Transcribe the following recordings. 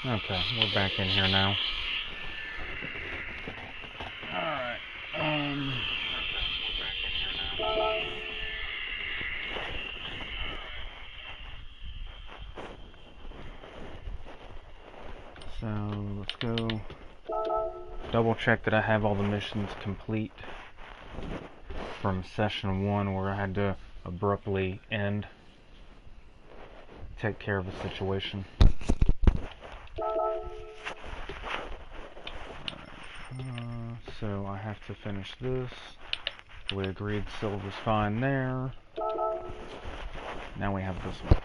Okay, we're back in here now. Alright, so let's go double check that I have all the missions complete from session 1 where I had to abruptly end. Take care of the situation. So I have to finish this. We agreed silver's fine there. Now we have this one.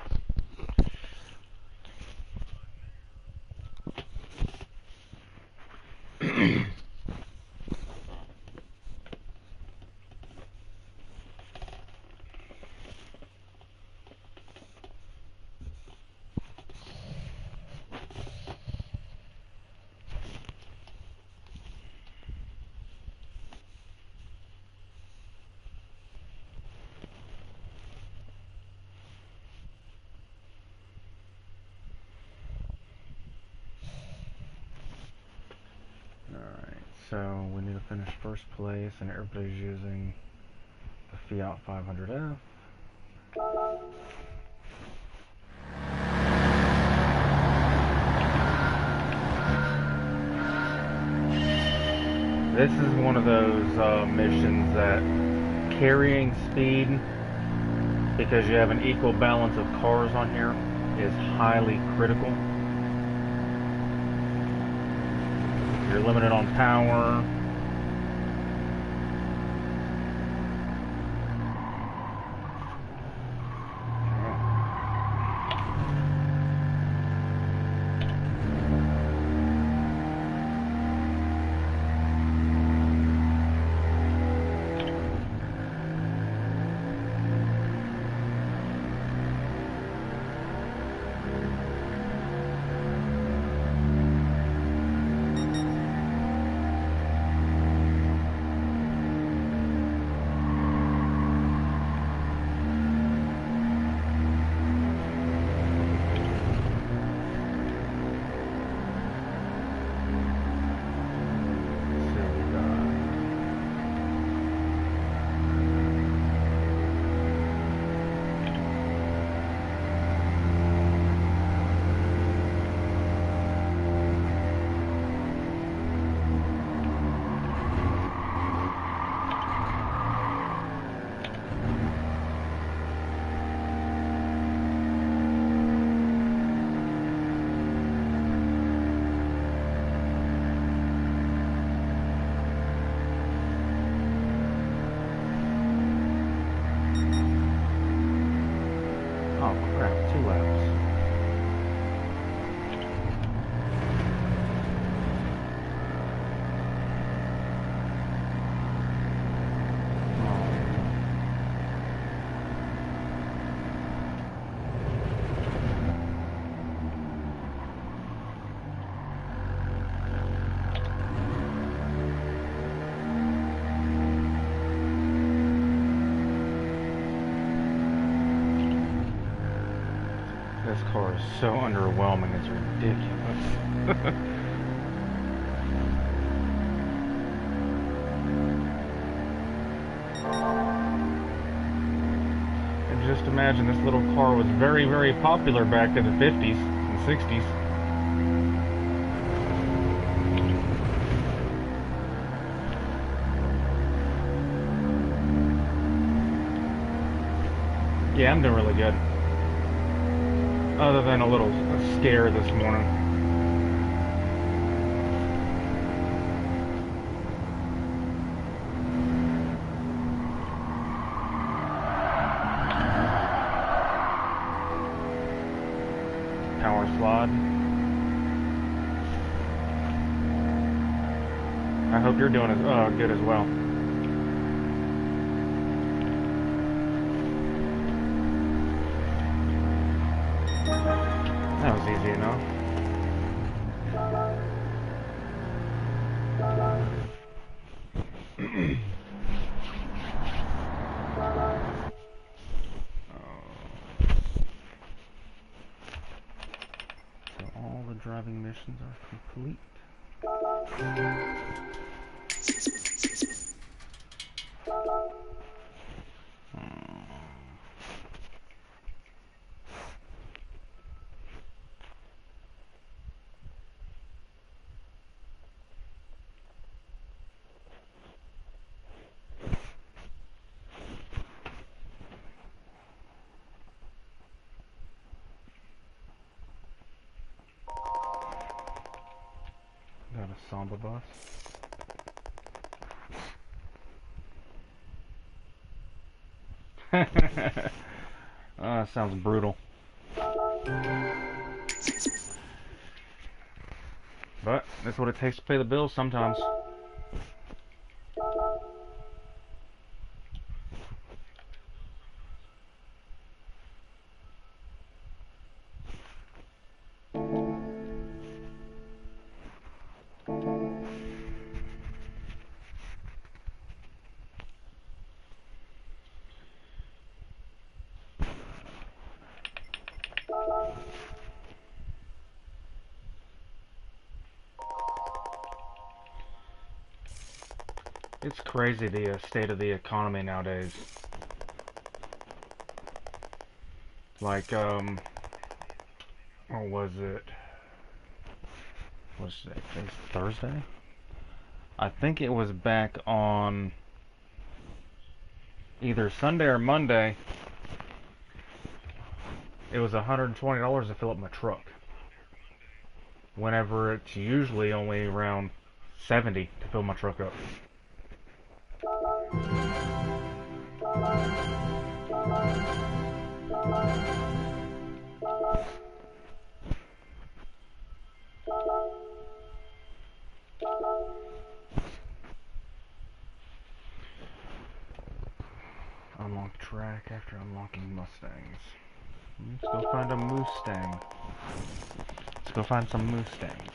So we need to finish first place, and everybody's using the Fiat 500F. This is one of those missions that carrying speed, because you have an equal balance of cars on here, is highly critical. You're limited on power. This car is so underwhelming, it's ridiculous. And just imagine this little car was very, very popular back in the 50s and 60s. Yeah, I'm doing really good. Other than a little scare this morning. Power slide. I hope you're doing as good as well. That was easy enough. So all the driving missions are complete. Got a Samba bus. That sounds brutal. But that's what it takes to pay the bills sometimes. It's crazy the state of the economy nowadays. Like, what was it? What's today? Today's Thursday? I think it was back on either Sunday or Monday. It was $120 to fill up my truck. Whenever it's usually only around $70 to fill my truck up. Unlock track after unlocking Mustangs. Let's go find a Mustang. Let's go find some Mustangs.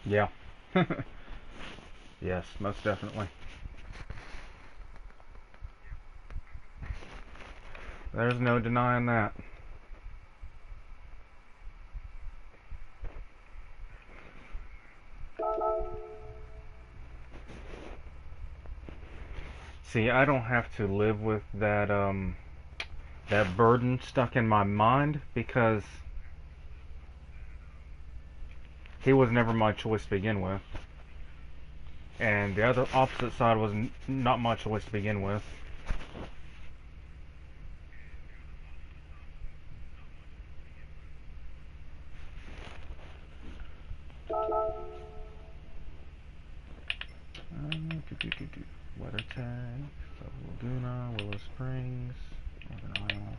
Yeah. Yes, most definitely. There's no denying that. See, I don't have to live with that that burden stuck in my mind because he was never my choice to begin with. And the other opposite side was not my choice to begin with. Weather tag, Laguna, Willow Springs, Northern Iowa.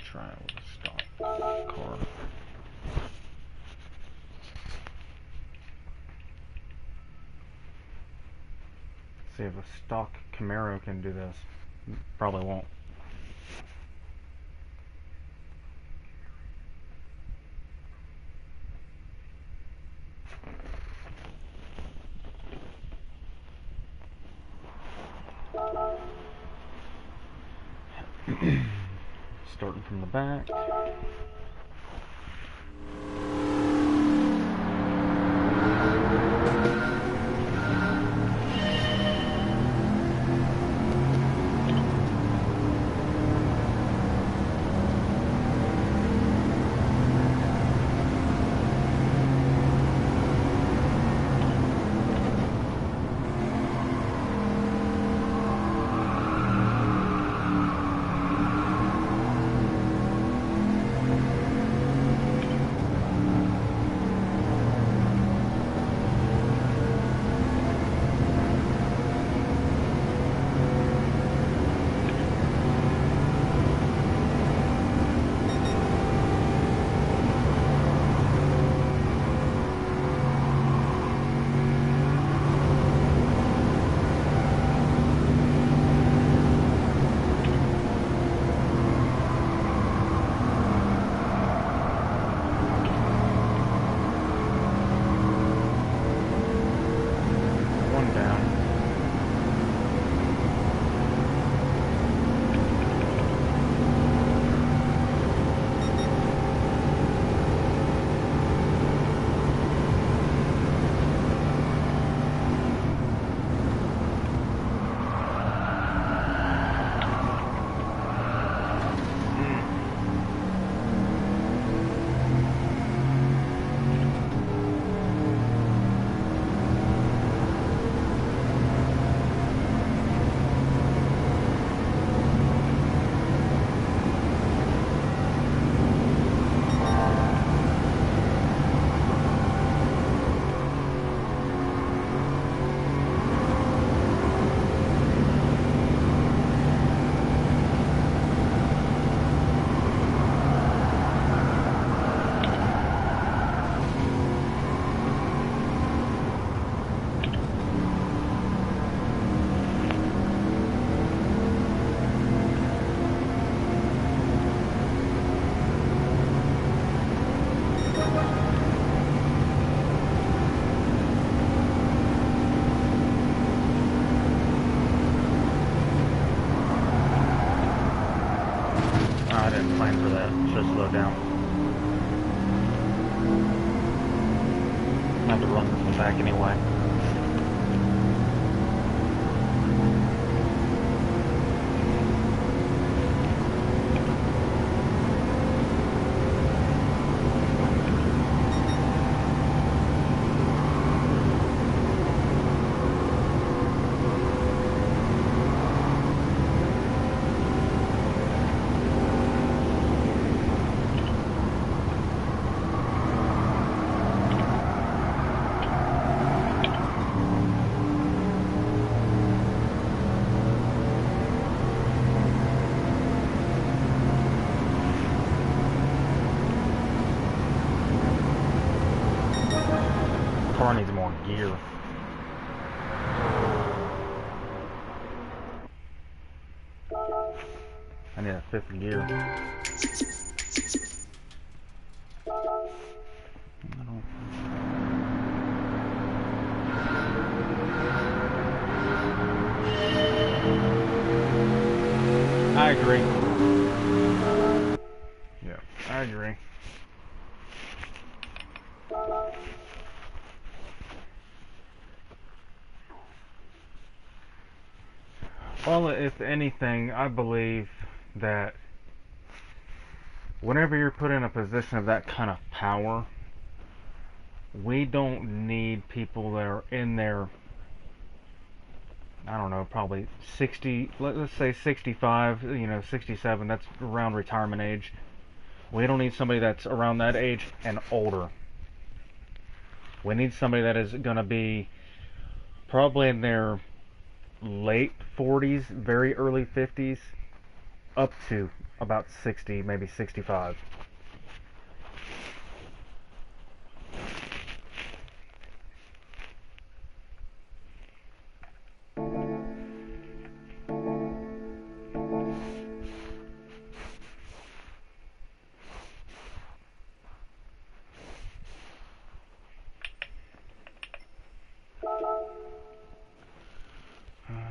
Try it with a stock car. See if a stock Camaro can do this. Probably won't. Starting from the back. Should slow down. I have to run this one back anyway. Car needs more gear. I need a fifth gear. I agree. Yeah, I agree. Well, if anything, I believe that whenever you're put in a position of that kind of power, we don't need people that are in their, I don't know, probably 60, let's say 65, 67, that's around retirement age. We don't need somebody that's around that age and older. We need somebody that is going to be probably in their late 40s, very early 50s, up to about 60, maybe 65.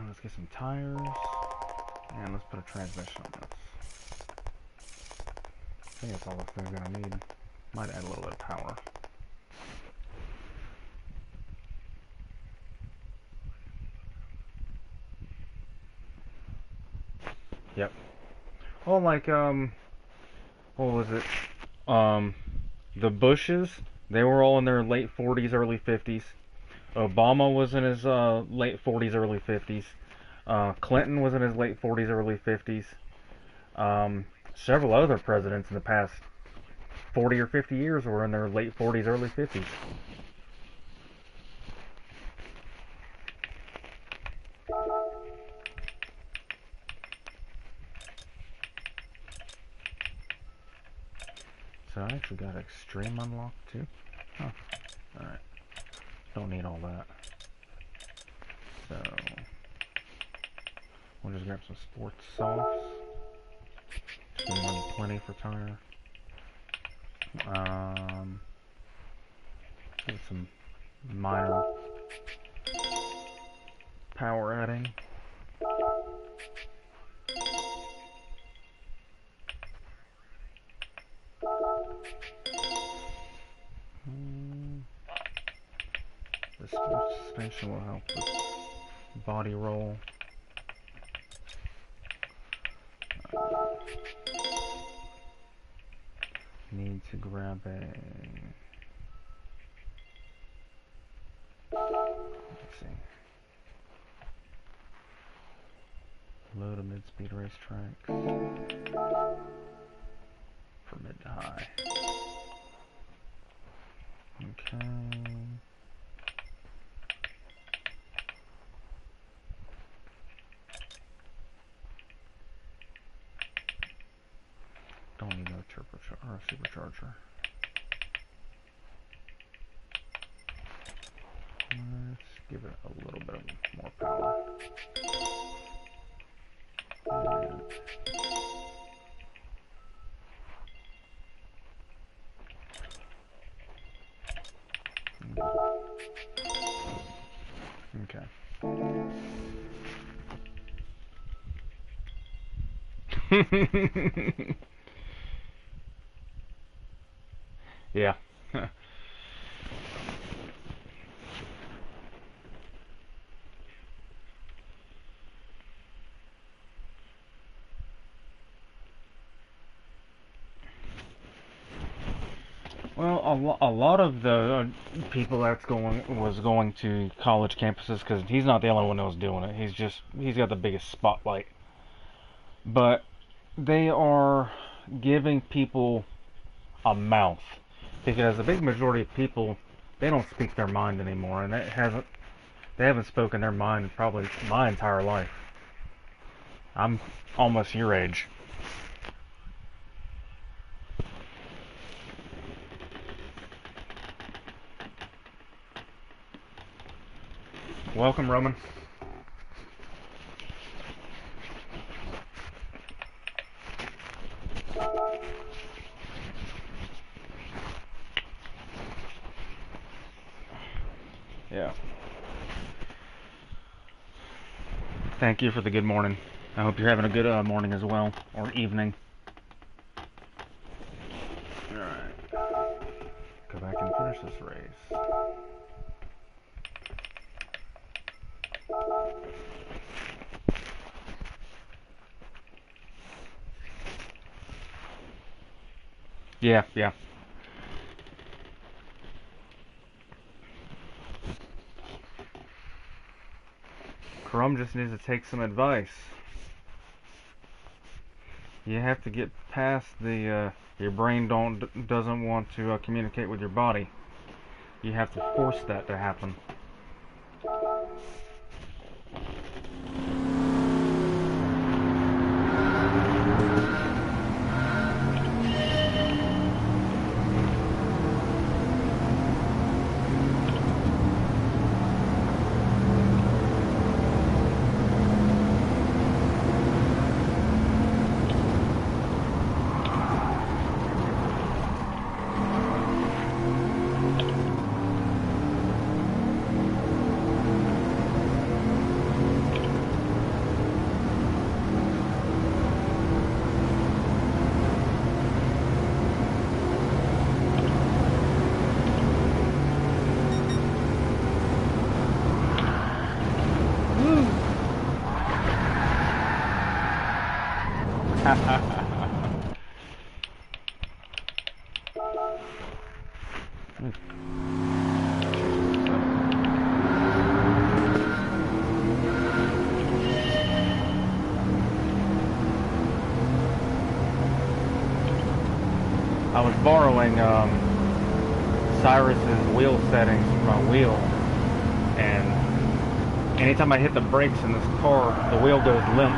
Let's get some tires, and let's put a transmission on this. I think that's all this thing's gonna need. Might add a little bit of power. Yep. Oh, like, what was it? The Bushes, they were all in their late 40s, early 50s. Obama was in his late 40s, early 50s. Clinton was in his late 40s, early 50s. Several other presidents in the past 40 or 50 years were in their late 40s, early 50s. So I actually got Extreme unlocked too. Huh. Alright. Don't need all that. So we'll just grab some sports softs. Just gonna run plenty for tire. Get some minor power adding. The suspension will help with body roll. Need to grab a, let's see, low to mid speed racetrack for mid to high. Okay. Don't need no turbocharger or supercharger. Let's give it a little bit more power. Okay. Yeah. Well, a lot of the people was going to college campuses because he's not the only one that was doing it. He's got the biggest spotlight. But they are giving people a mouth because the big majority of people, they don't speak their mind anymore, and they haven't spoken their mind in probably my entire life. I'm almost your age. Welcome, Roman. Yeah. Thank you for the good morning. I hope you're having a good morning as well, or evening. Alright. Go back and finish this race. Yeah. Chrome just needs to take some advice. You have to get past the your brain doesn't want to communicate with your body. You have to force that to happen. I was borrowing Cyrus's wheel settings for my wheel, and anytime I hit the brakes in this car, the wheel goes limp.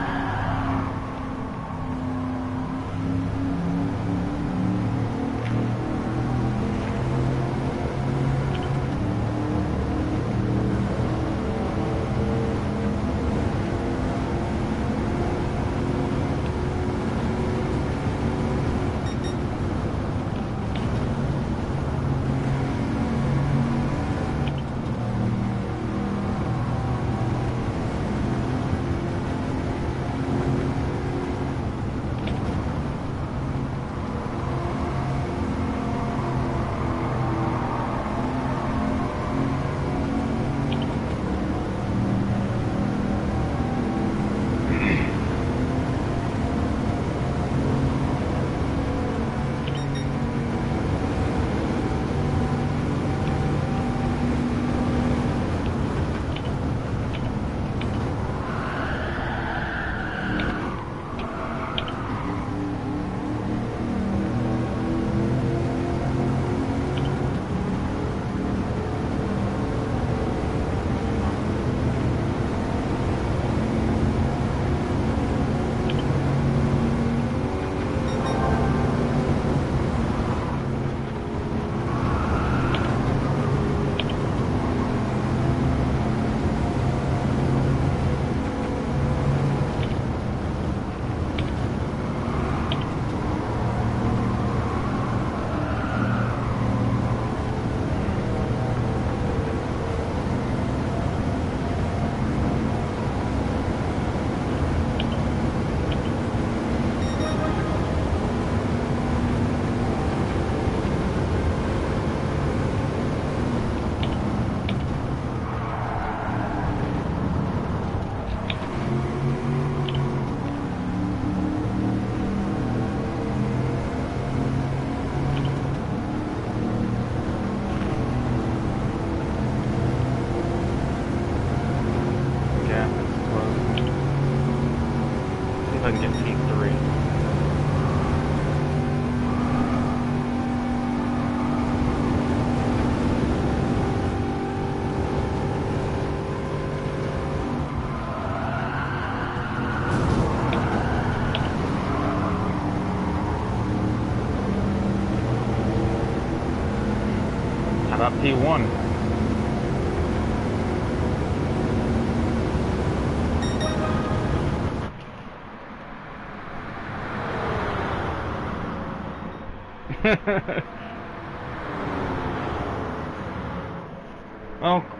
about P1?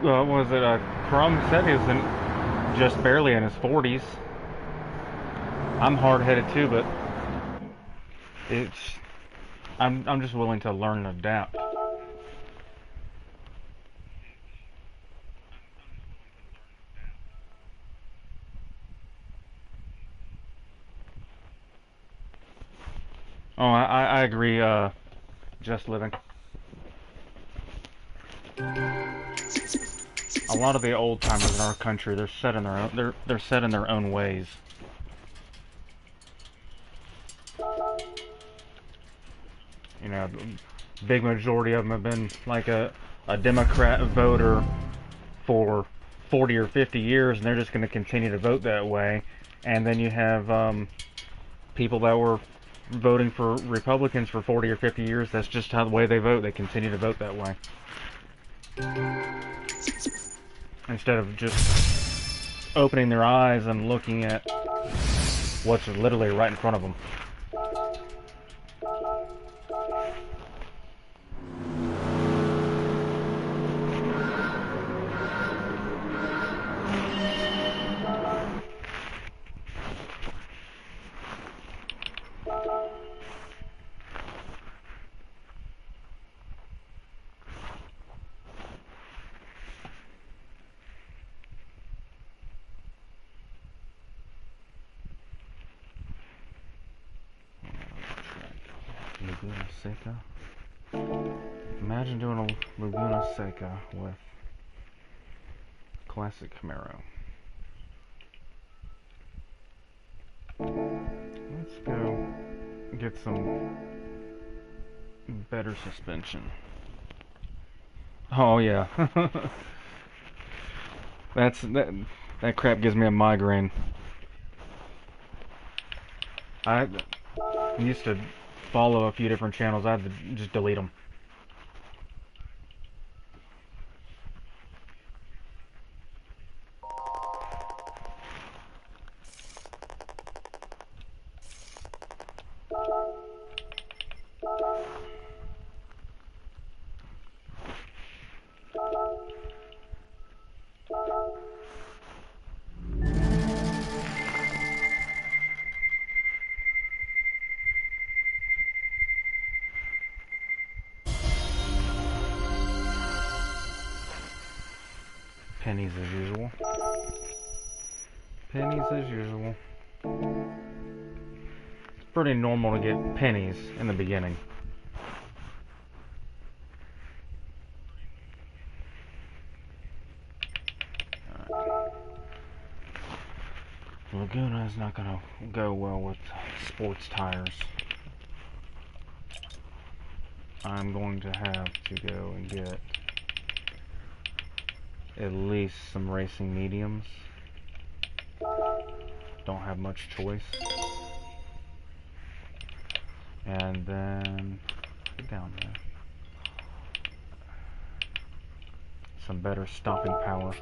Well, was it Crumb said he was just barely in his 40s. I'm hard-headed too, but I'm just willing to learn and adapt. Oh, I agree. Just living. A lot of the old timers in our country, they're set in their own. They're set in their own ways. You know, the big majority of them have been like a Democrat voter for 40 or 50 years, and they're just going to continue to vote that way. And then you have people that were voting for Republicans for 40 or 50 years. That's just how the way they vote. They continue to vote that way. Instead of just opening their eyes and looking at what's literally right in front of them. Laguna Seca. Imagine doing a Laguna Seca with classic Camaro. Let's go get some better suspension. Oh yeah. that crap gives me a migraine. I used to follow a few different channels. I had to just delete them. Pennies as usual. Pennies as usual. It's pretty normal to get pennies in the beginning. Alright. Laguna is not gonna go well with sports tires. I'm going to have to go and get at least some racing mediums. Don't have much choice. And then get down there. Some better stopping power.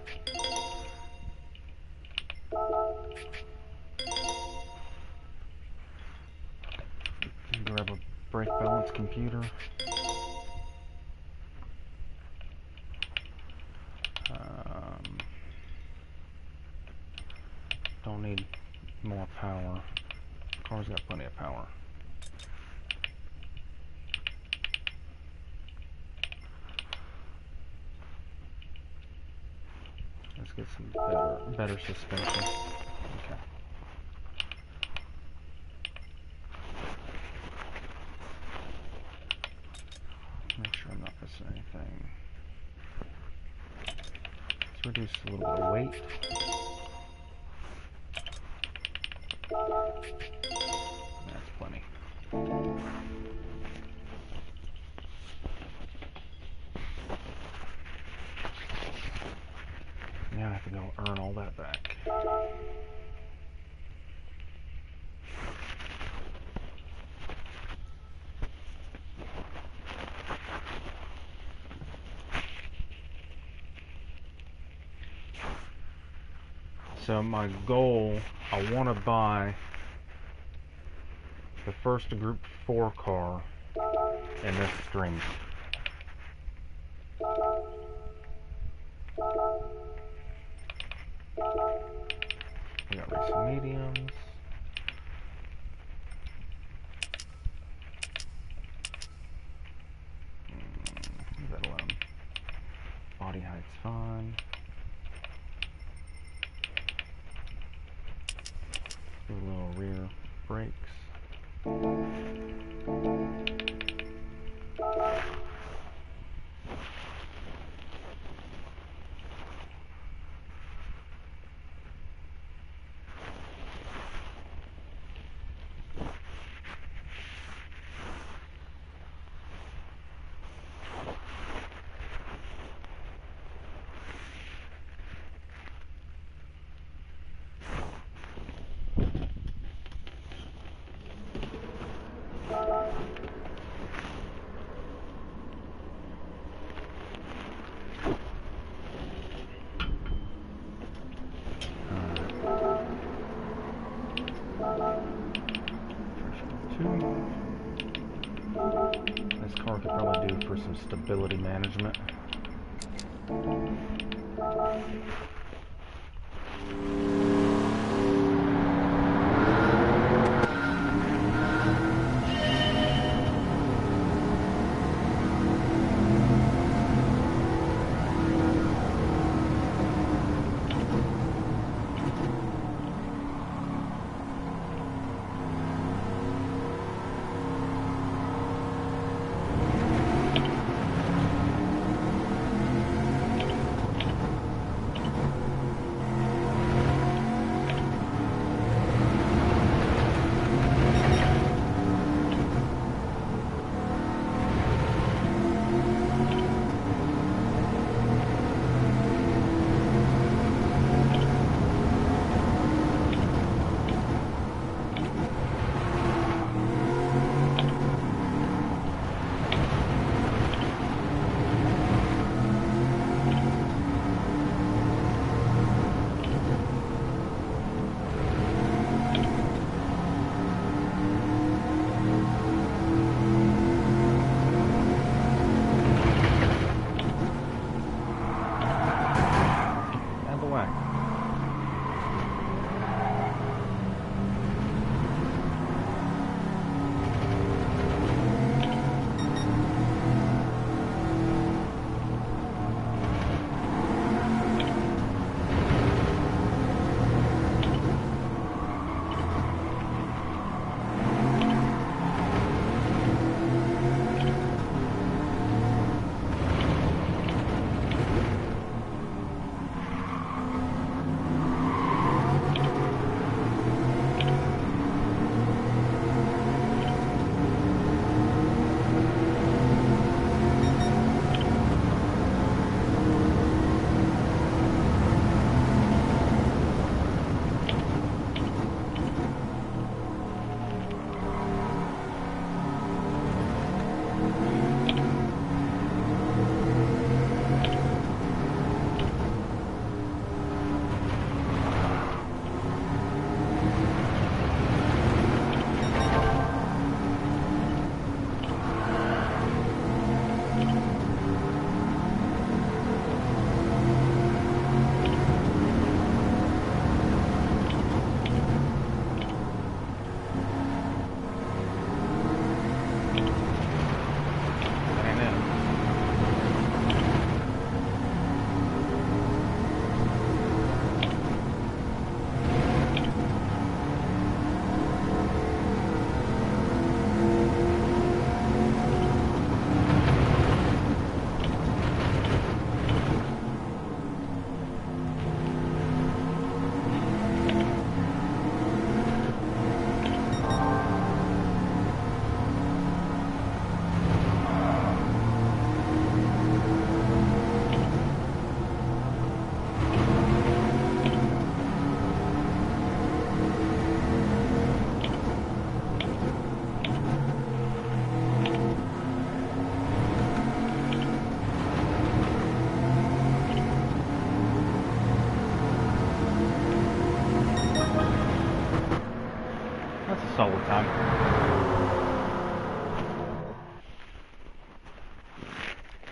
Grab a brake balance computer. Don't need more power. Car's got plenty of power. Let's get some better suspension. Okay. Make sure I'm not missing anything. Let's reduce a little bit of weight. That's plenty. Now I have to go earn all that back. So my goal, I want to buy the first Group 4 car in this stream. We got racing mediums. Leave that alone. Body height's fine. Do a little rear brakes. This car could probably do for some stability management.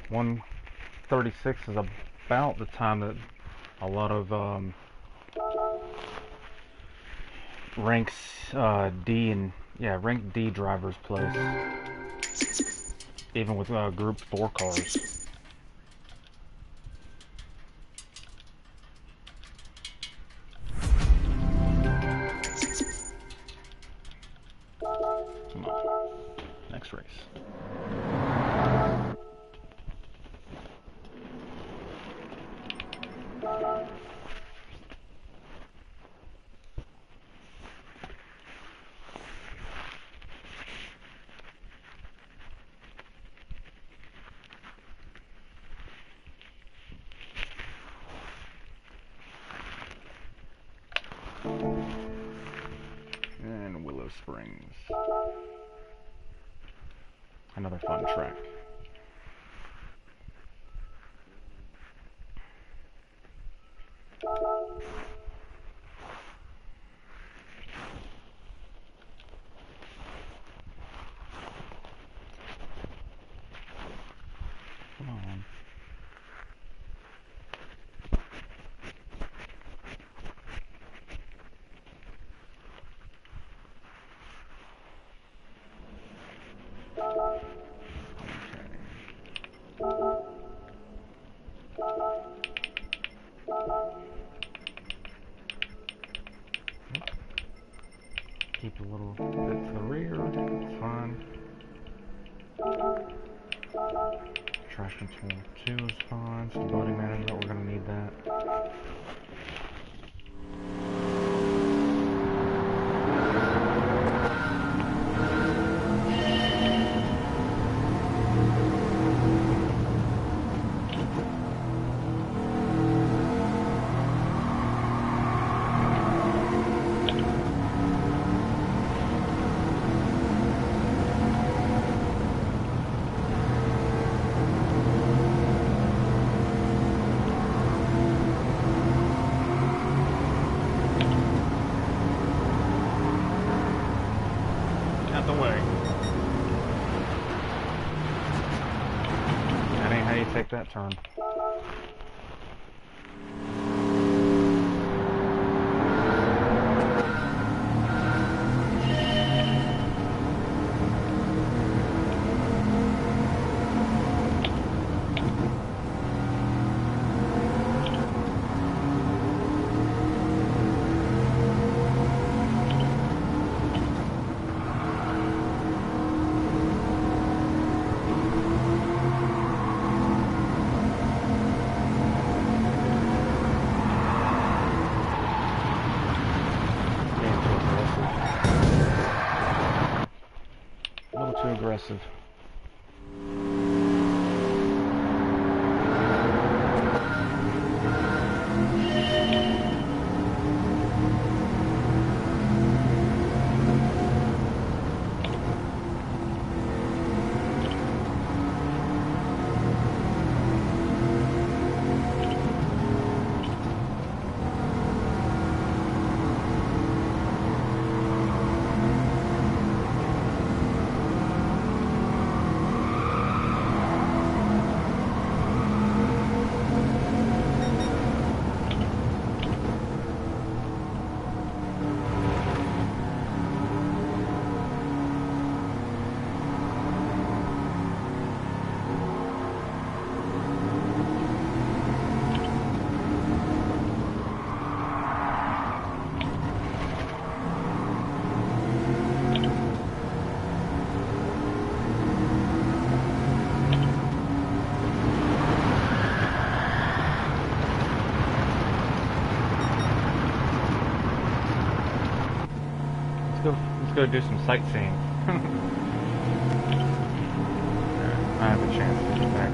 136 is about the time that a lot of ranks ranked D drivers place, even with Group 4 cars. Come on, next race. And Willow Springs. Another fun track. Come on. Keep a little bit to the rear, it's fine. Trash control 2 is fine. Stability management, we're going to need that. Take that turn. Too aggressive. Let's go do some sightseeing. I have a chance to get back.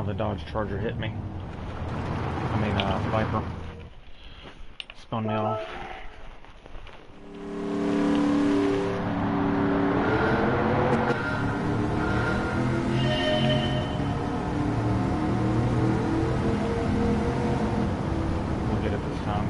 the Dodge Charger hit me. I mean, Viper. Spun me off. We'll get it this time.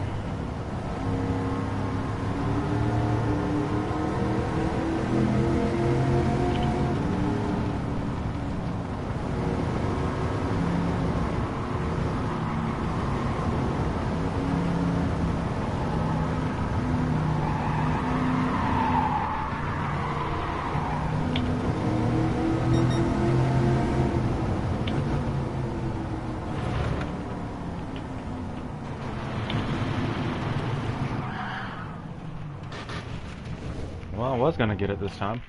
Well, I was gonna get it this time.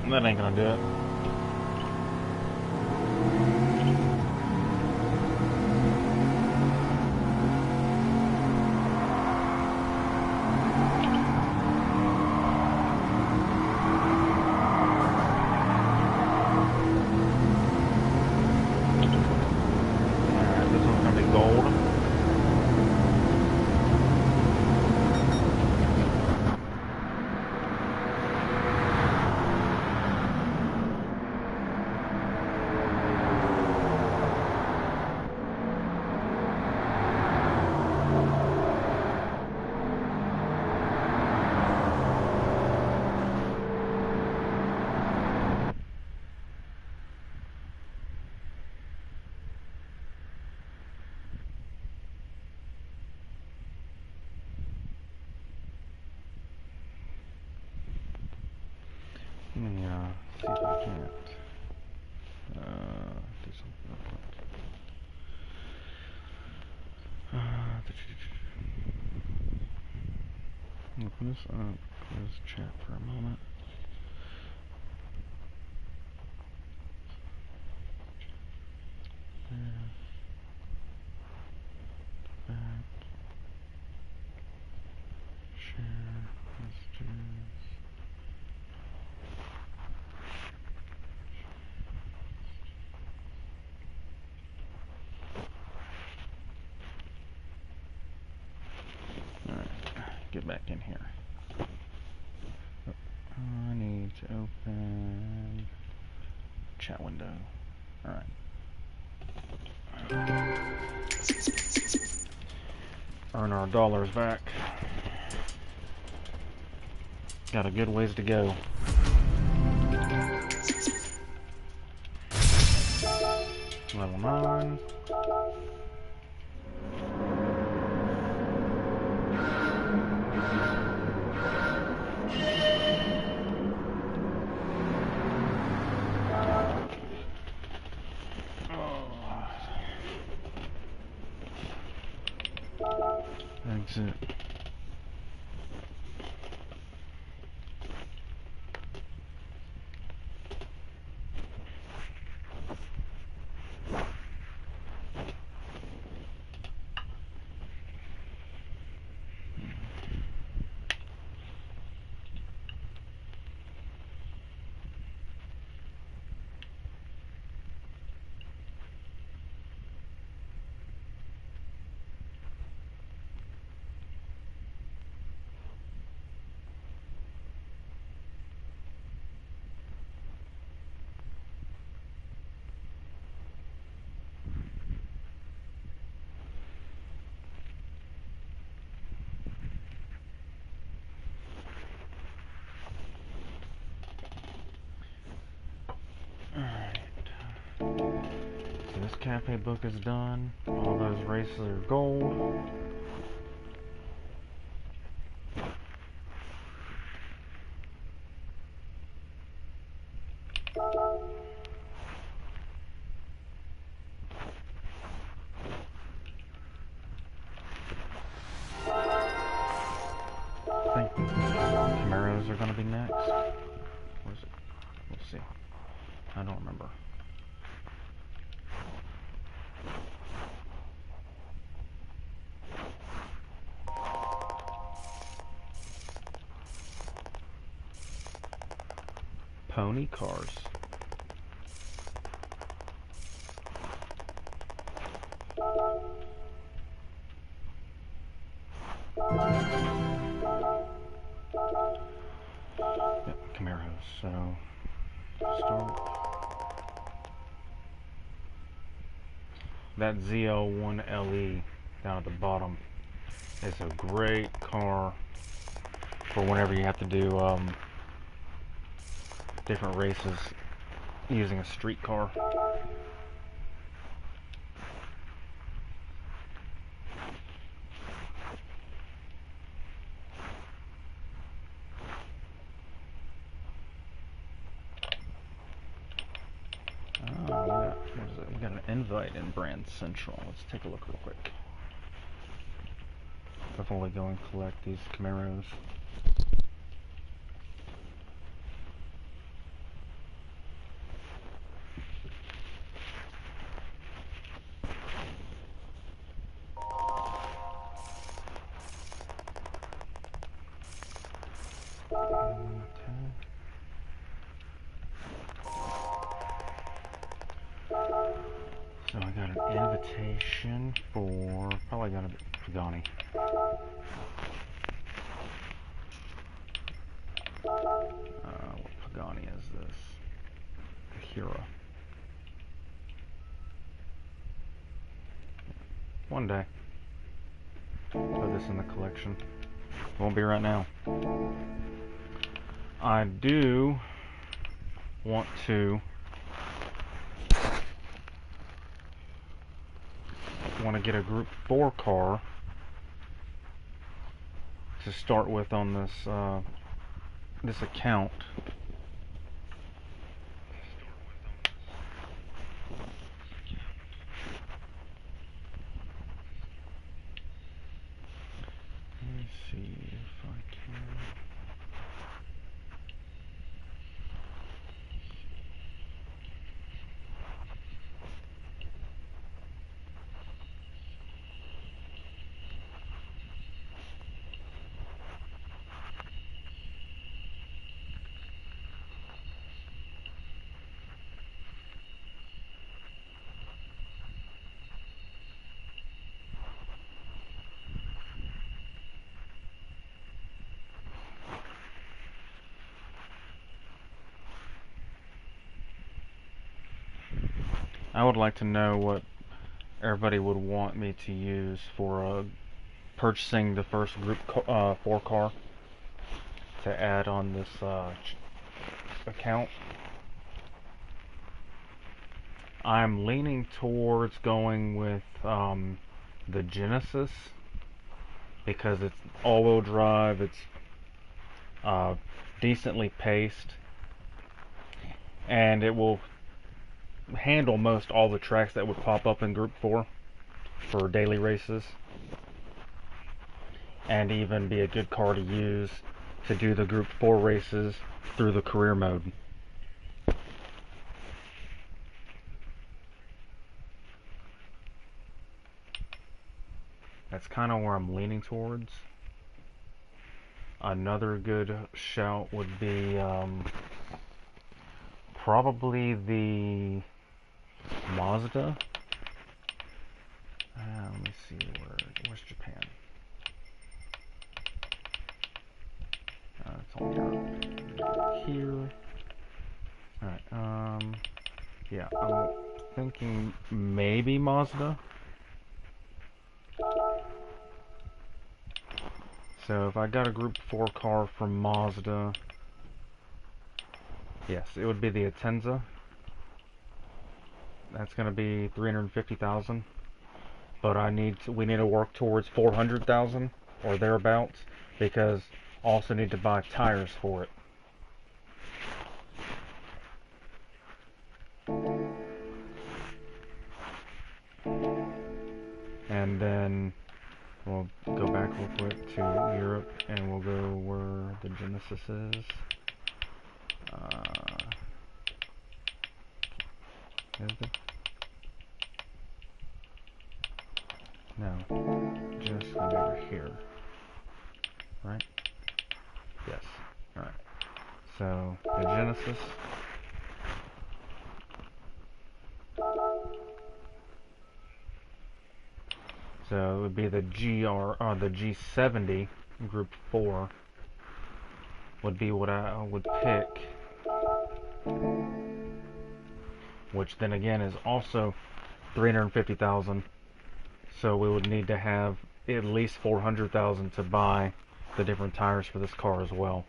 That ain't gonna do it. Alright, this one's gonna be gold. Let me see if I can't do something real quick. Open this up, close chat for a moment. Get back in here. I need to open chat window. Alright. Earn our dollars back. Got a good ways to go. Level 9. Exit. This cafe book is done. All those races are gold. I think Camaros are going to be next. Or is it? We'll see. I don't remember. Pony cars. Yep, Camaros. So start. That ZL1LE down at the bottom is a great car for whenever you have to do different races using a street car. We got an invite in Brand Central. Let's take a look real quick before we go and collect these Camaros. So I got an invitation for probably gonna be Pagani. What Pagani is this? Hero. One day. Put this in the collection. Won't be right now. I do want to get a Group 4 car to start with on this this account. Let me see if I can. I would like to know what everybody would want me to use for purchasing the first Group 4 car to add on this account. I'm leaning towards going with the Genesis because it's all-wheel drive, it's decently paced, and it will handle most all the tracks that would pop up in Group 4 for daily races, and even be a good car to use to do the Group 4 races through the career mode. That's kind of where I'm leaning towards. Another good shout would be probably the Mazda. Let me see, where's Japan? It's on here. Alright, yeah, I'm thinking maybe Mazda. So if I got a Group 4 car from Mazda, yes, it would be the Atenza. That's going to be $350,000, but we need to work towards $400,000 or thereabouts, because I also need to buy tires for it. And then we'll go back real quick to Europe, and we'll go where the Genesis is. Is it? No, just over here. Right? Yes. Alright. So, the Genesis. So it would be the the G70 Group 4 would be what I would pick, which then again is also $350,000. So we would need to have at least $400,000 to buy the different tires for this car as well.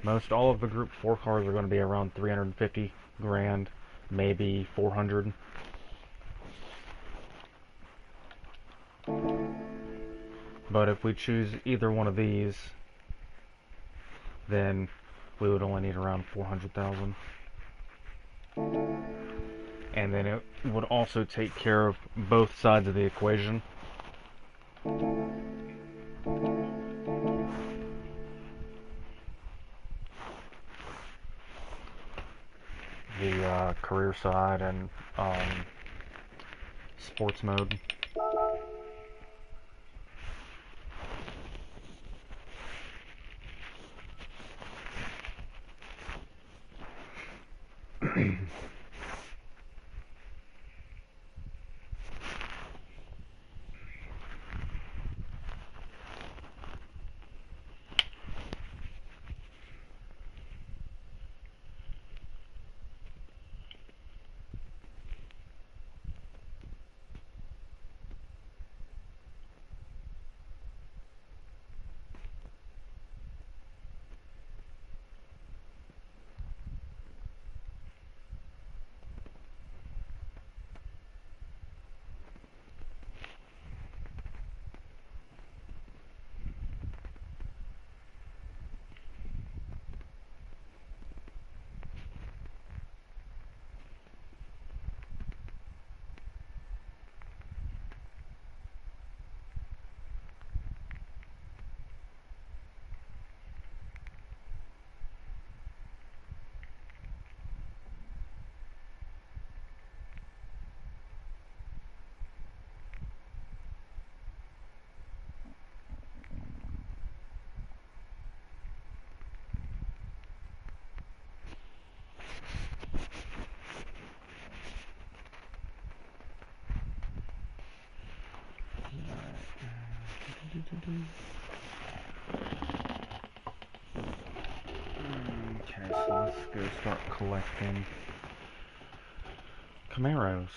Most all of the Group 4 cars are going to be around 350 grand, maybe 400. But if we choose either one of these, then we would only need around 400,000. And then it would also take care of both sides of the equation. The career side and sports mode. Okay, so let's go start collecting Camaros.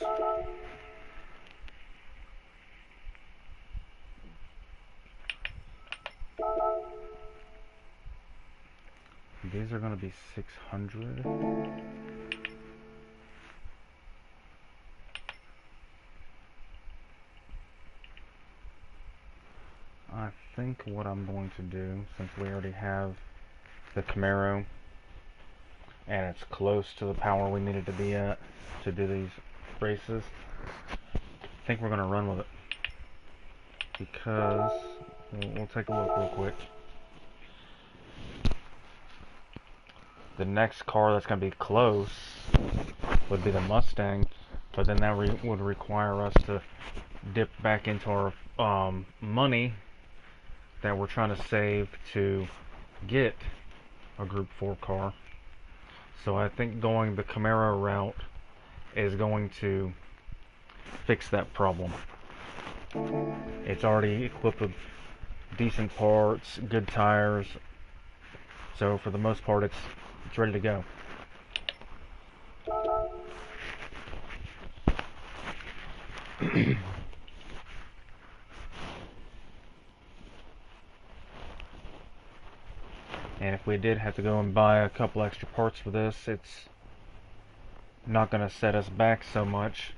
These are going to be 600. I think what I'm going to do, since we already have the Camaro and it's close to the power we needed to be at to do these races, I think we're going to run with it, because we'll take a look real quick. The next car that's going to be close would be the Mustang, but then that would require us to dip back into our money that we're trying to save to get a Group 4 car. So I think going the Camaro route is going to fix that problem. It's already equipped with decent parts, good tires, so for the most part it's ready to go. And if we did have to go and buy a couple extra parts for this, it's not going to set us back so much.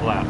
lap.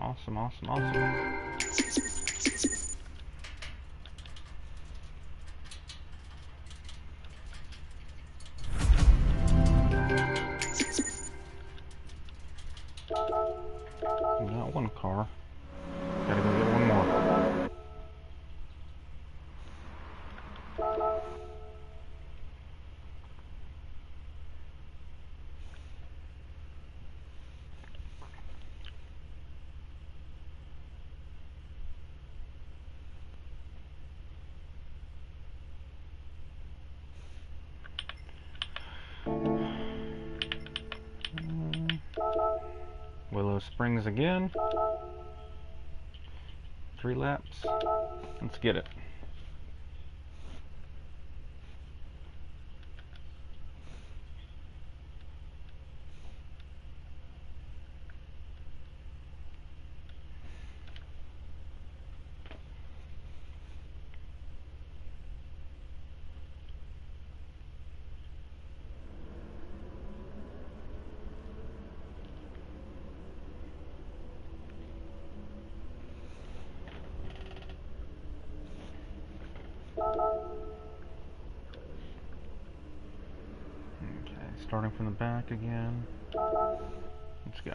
Awesome, awesome, awesome. We got one car. Gotta go get one more. Willow Springs again. 3 laps. Let's get it. Okay, starting from the back again. Let's go.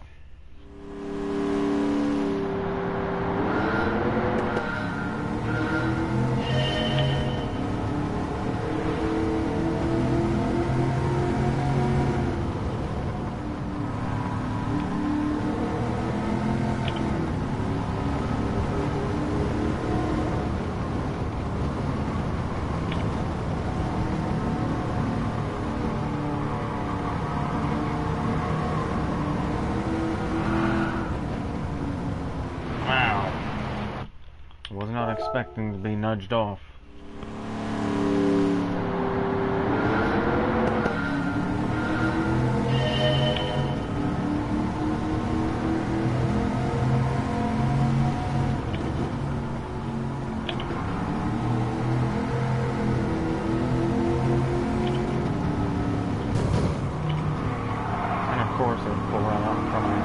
Was not expecting to be nudged off. And of course it would pull right out in front of me.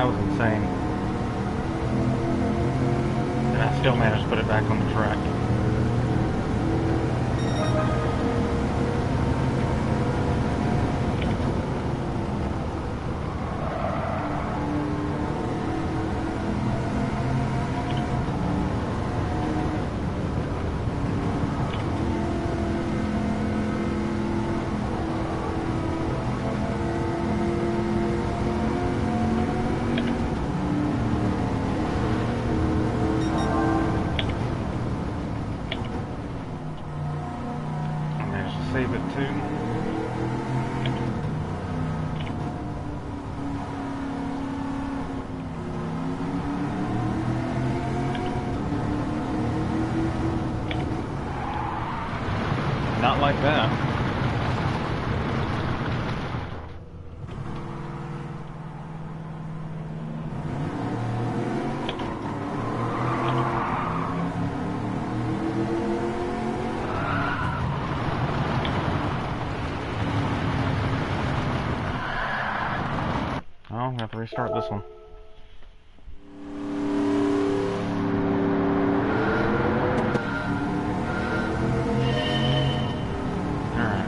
That was insane. And I still managed to put it back on the track. Save it too. Not like that. Oh, I'm gonna have to restart this one. Alright.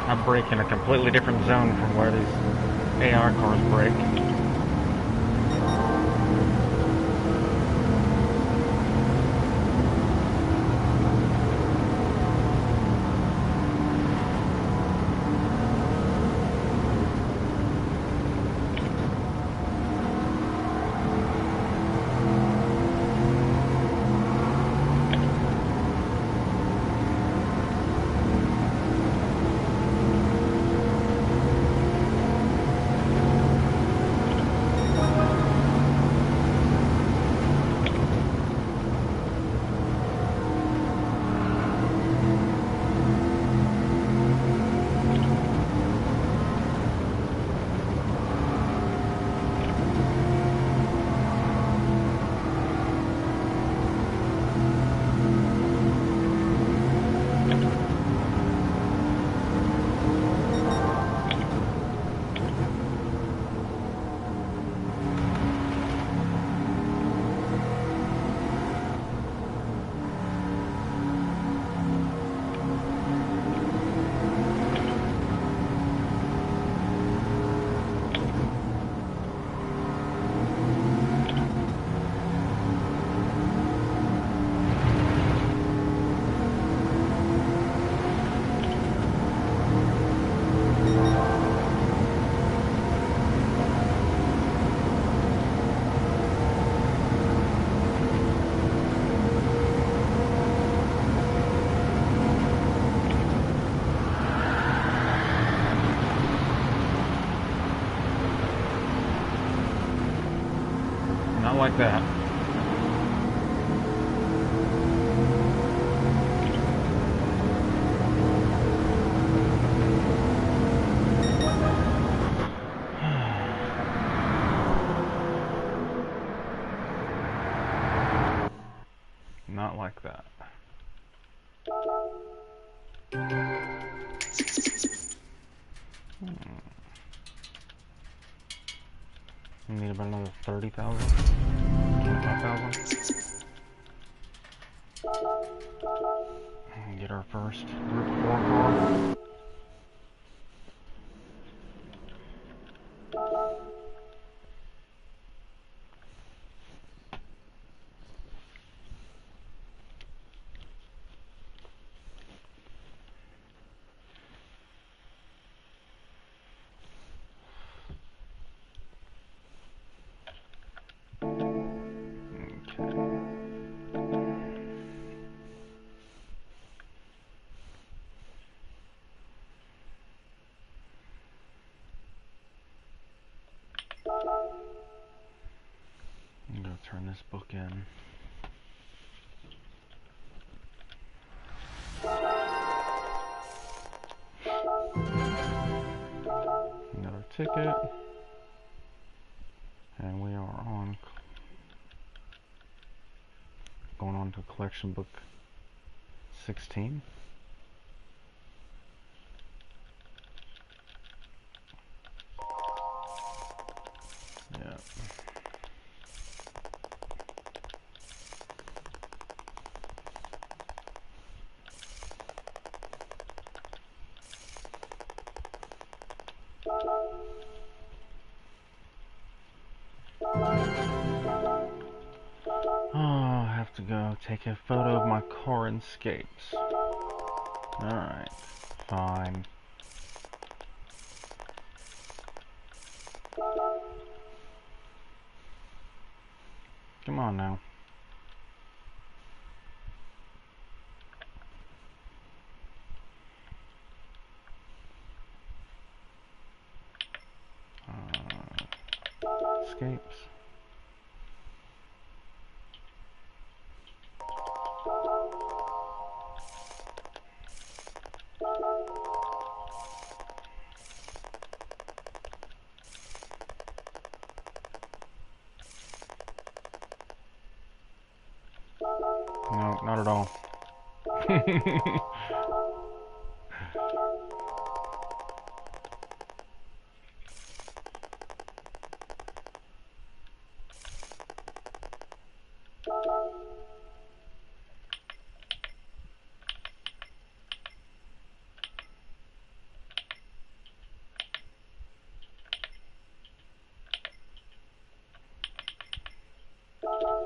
I brake in a completely different zone from where these AR cars brake. like that. Not like that. We need about another 30,000, 25,000. And get our first Group 4 car. I'm gonna turn this book in. Another ticket. And we are on going on to collection book 16. Yeah. Oh, I have to go take a photo of my car and escapes. Alright, fine. Come on now. Escapes. No, not at all.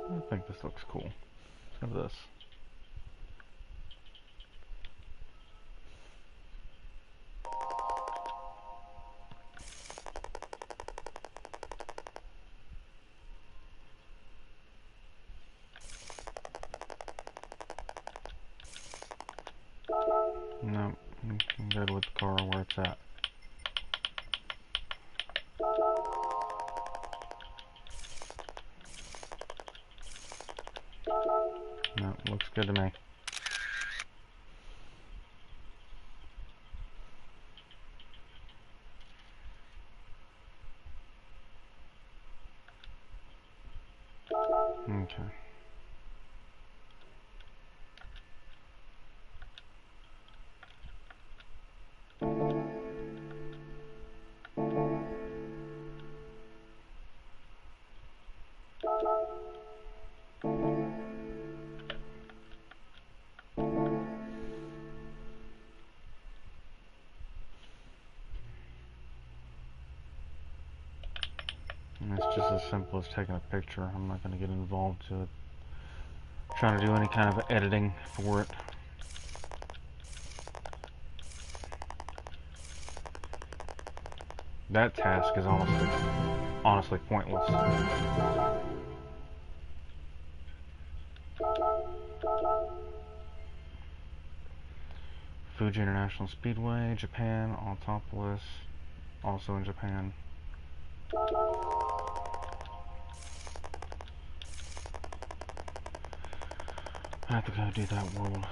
I think this looks cool. Look at this. No, I'm good with the car where it's at. No, looks good to me. Okay. And it's just as simple as taking a picture. I'm not going to get involved to it. Trying to do any kind of editing for it. That task is honestly pointless. Fuji International Speedway, Japan, Autopolis, also in Japan. I have to go do that world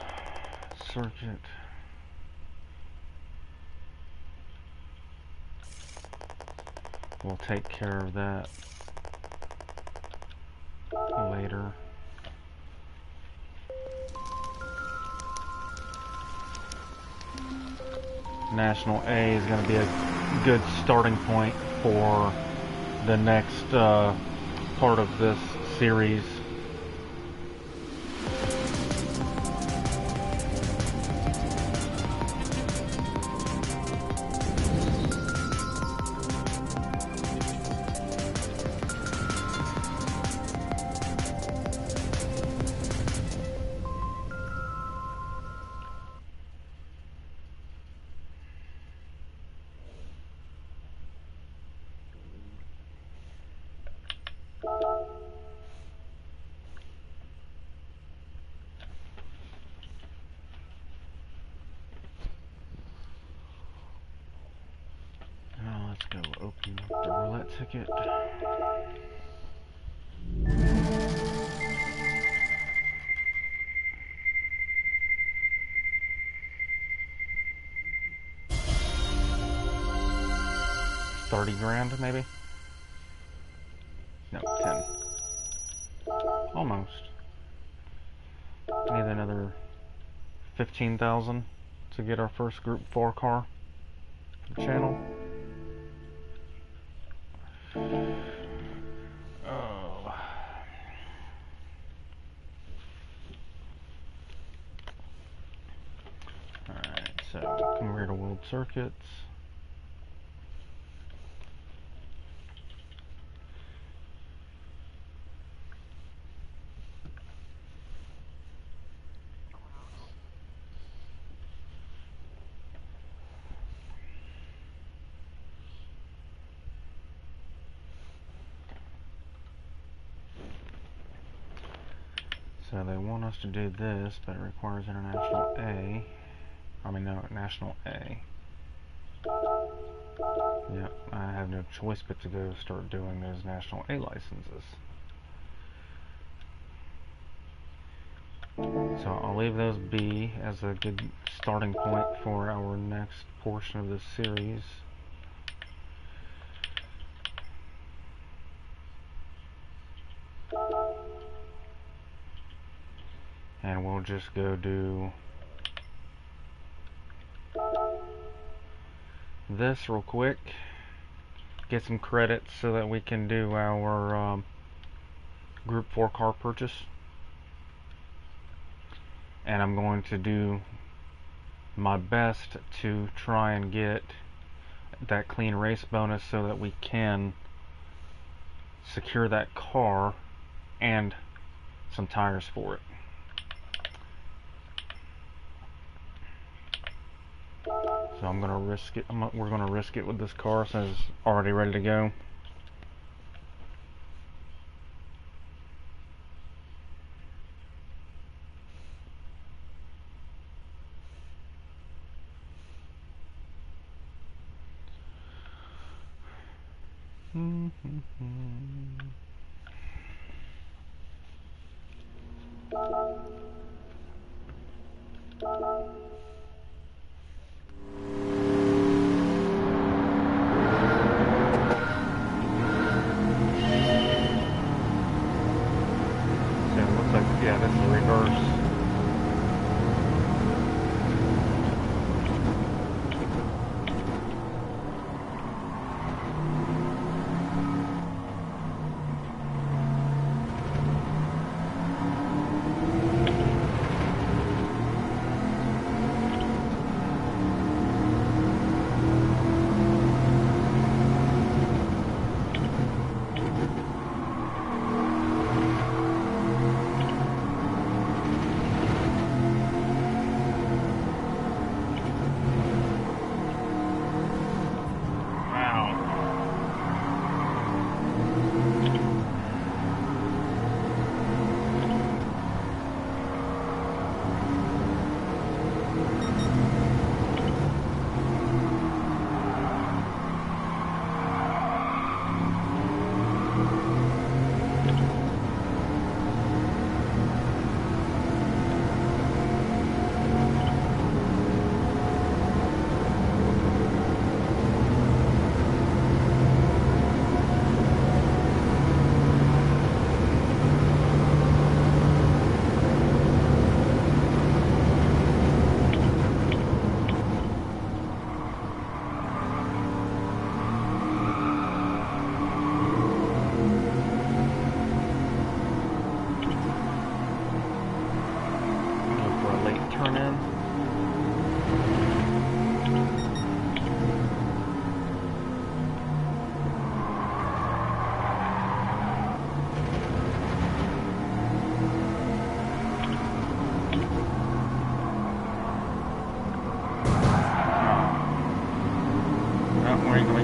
circuit. We'll take care of that later. National A is going to be a good starting point for the next part of this series. Let's go open up the roulette ticket. $30,000 maybe? No, 10. Almost. Need another 15,000 to get our first Group 4 car for the channel. Alright, so come here to World Circuits. So they want us to do this, but it requires international A. I mean, no, national A. Yep, I have no choice but to go start doing those national A licenses. So I'll leave those B as a good starting point for our next portion of this series. And we'll just go do this real quick, get some credits so that we can do our Group 4 car purchase. And I'm going to do my best to try and get that clean race bonus so that we can secure that car and some tires for it. So I'm gonna risk it. We're gonna risk it with this car since it's already ready to go. Yeah, this is the reverse.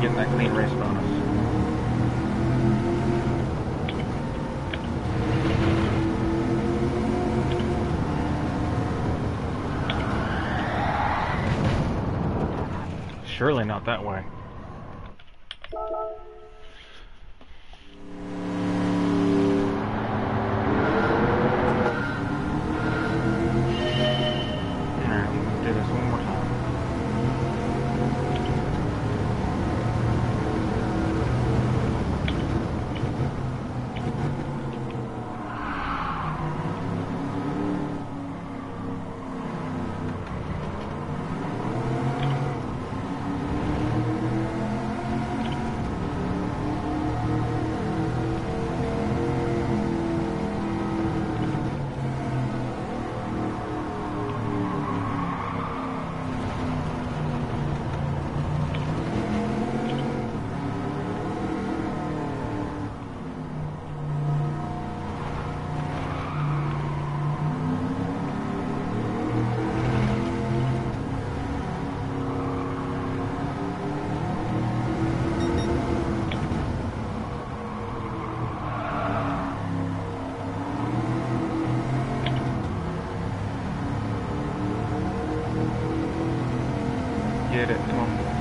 getting that clean race bonus. Surely not that way. Get it, come on.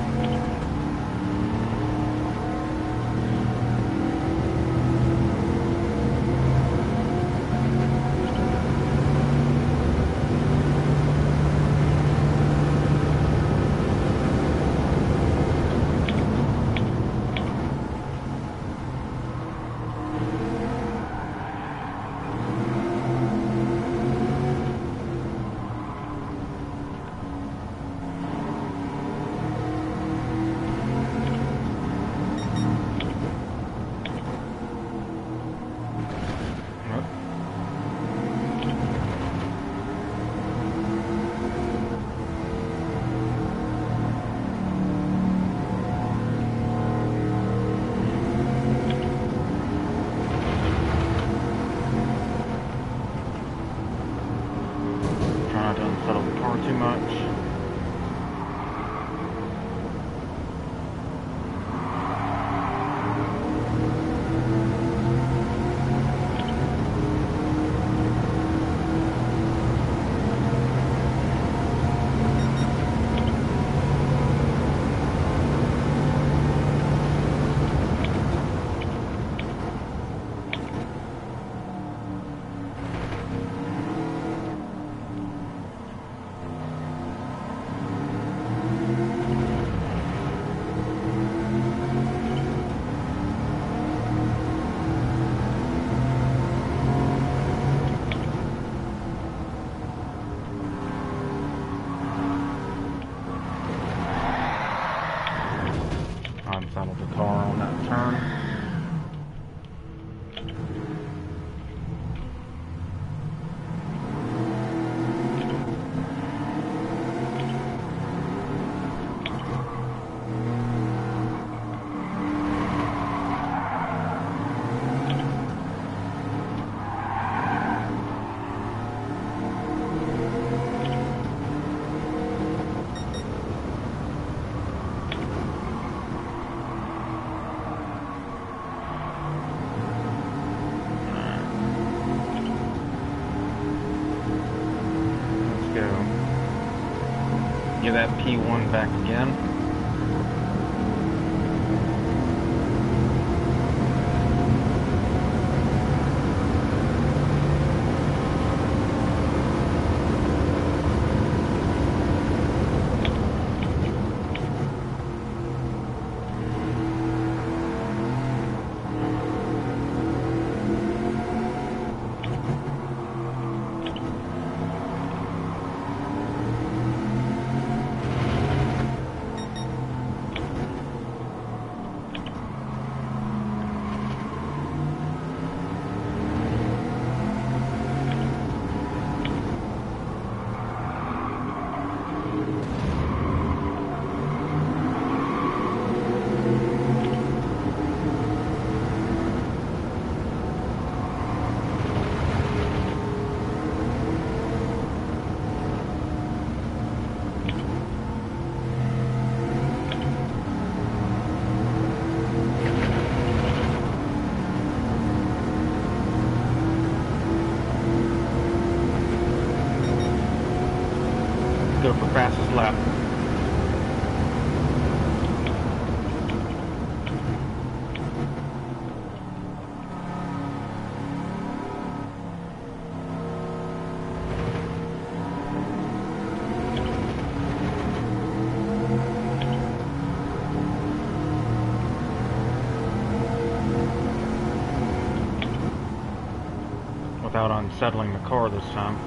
Too much. Unsettled the car on that turn. Get that P1 back again. go for fastest lap. Without unsettling the car this time.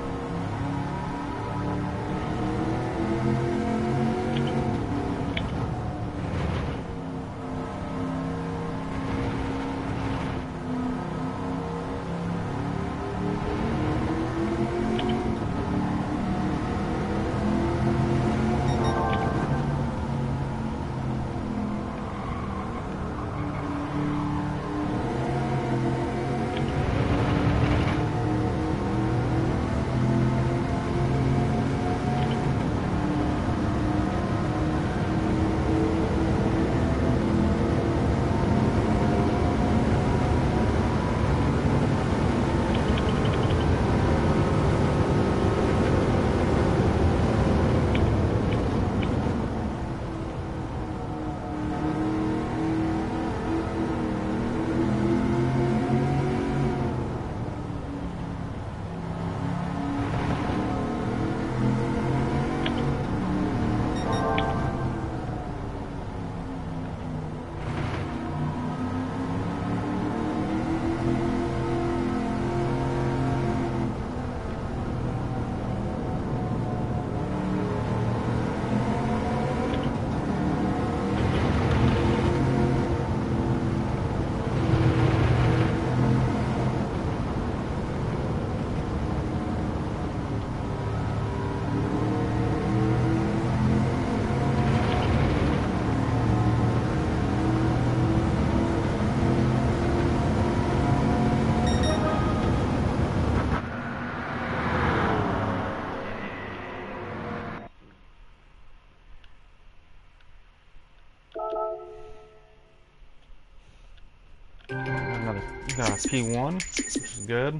Got a P1, which is good.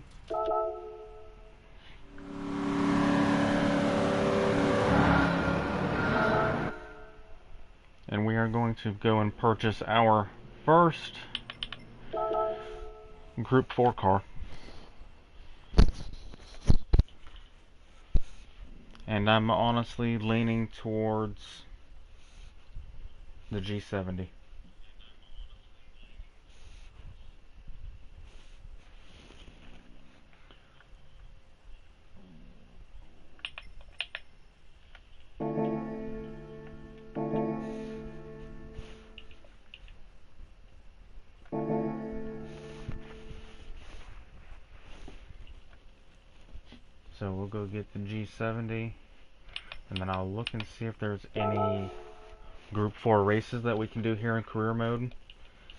And we are going to go and purchase our first Group 4 car. And I'm honestly leaning towards the G70. So we'll go get the G70, and then I'll look and see if there's any Group 4 races that we can do here in career mode.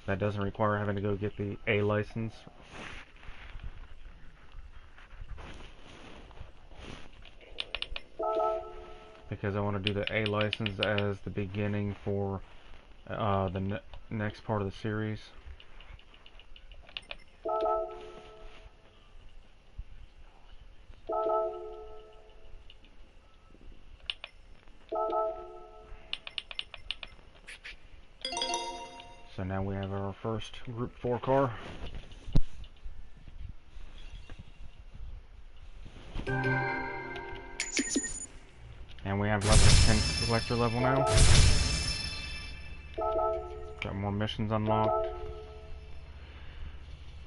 That doesn't require having to go get the A license. Because I want to do the A license as the beginning for the next part of the series. So now we have our first Group 4 car. And we have level 10 selector level now. Got more missions unlocked.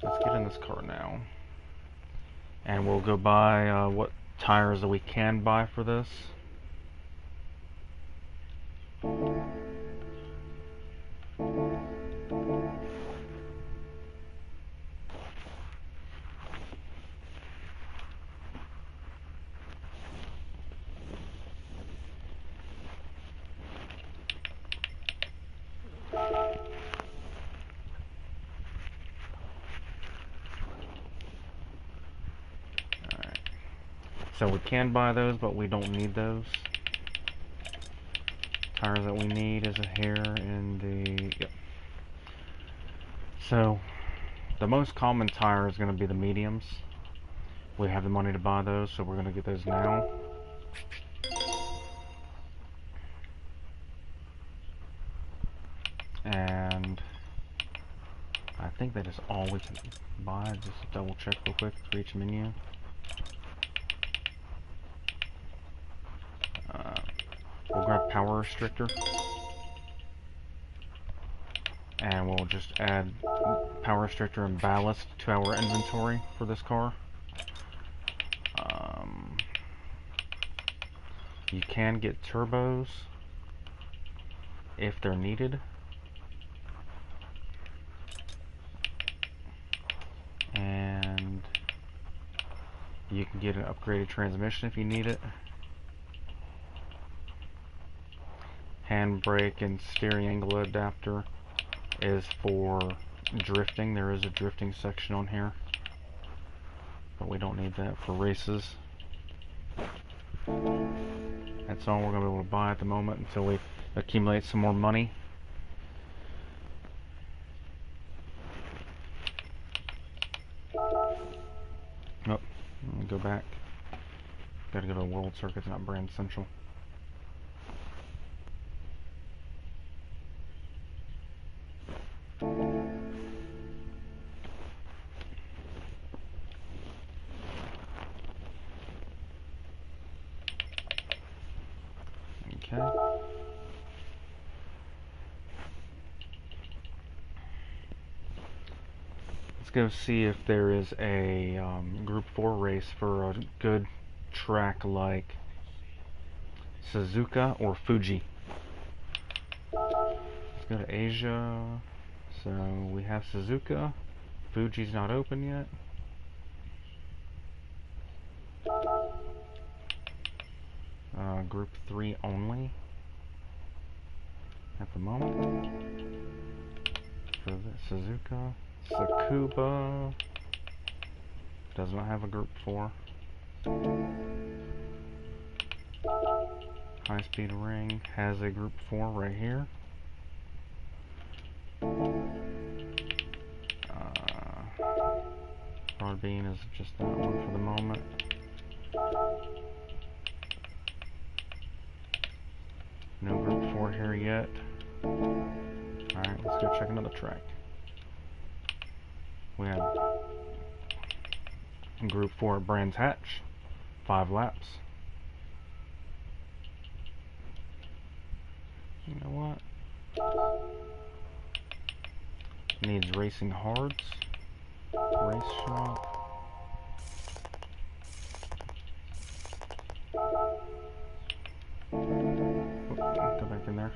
Let's get in this car now. And we'll go buy what tires that we can buy for this. So we can buy those, but we don't need those. Tires that we need is here in the... Yep. So, the most common tire is going to be the mediums. We have the money to buy those, so we're going to get those now. think that is all we can buy. Just double check real quick for each menu. We'll grab power restrictor, and we'll just add power restrictor and ballast to our inventory for this car. You can get turbos if they're needed, and you can get an upgraded transmission if you need it. Handbrake and steering angle adapter is for drifting. There is a drifting section on here, but we don't need that for races. That's all we're going to be able to buy at the moment until we accumulate some more money. Oh, let me go back. Gotta go to World Circuits, not Brand Central. Okay. Let's go see if there is a Group 4 race for a good track like Suzuka or Fuji. Let's go to Asia. So we have Suzuka. Fuji's not open yet. Group 3 only at the moment for the Suzuka. Tsukuba does not have a Group 4. High Speed Ring has a Group 4 right here. Broadbean is just that one for the moment. No Group 4 here yet. Alright, let's go check another track. We have Group 4 at Brands Hatch. 5 laps. You know what? Needs Racing Hards. Race Shop. Go back in there.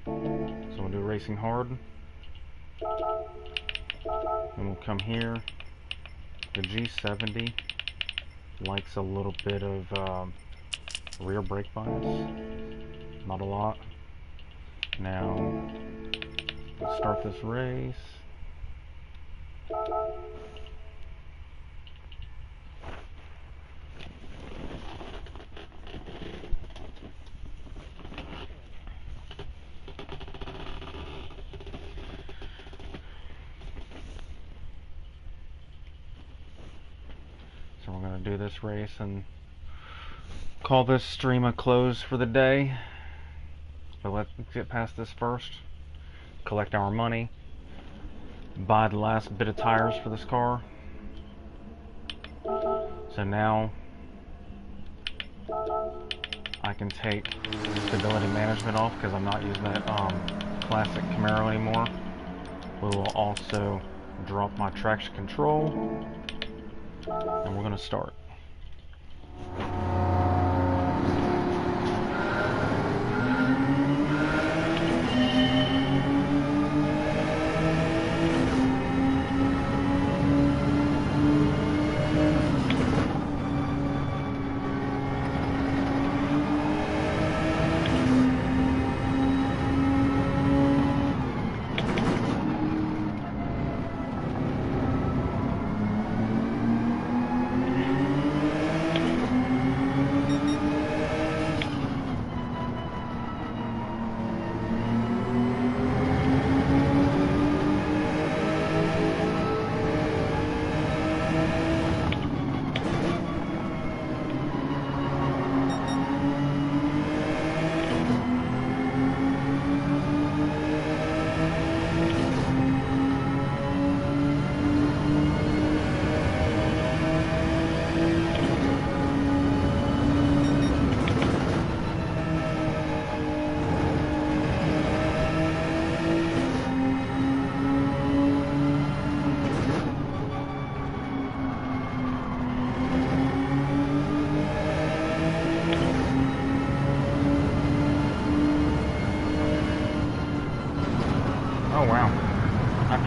So we'll do Racing Hard. And we'll come here. The G70 likes a little bit of rear brake bias. Not a lot. Now, let's start this race. So we're going to do this race and call this stream a close for the day. But let's get past this first. Collect our money. Buy the last bit of tires for this car. So now I can take stability management off because I'm not using that classic Camaro anymore. We will also drop my traction control, and we're going to start.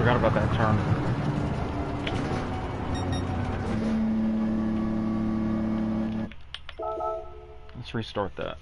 Forgot about that turn. Let's restart that.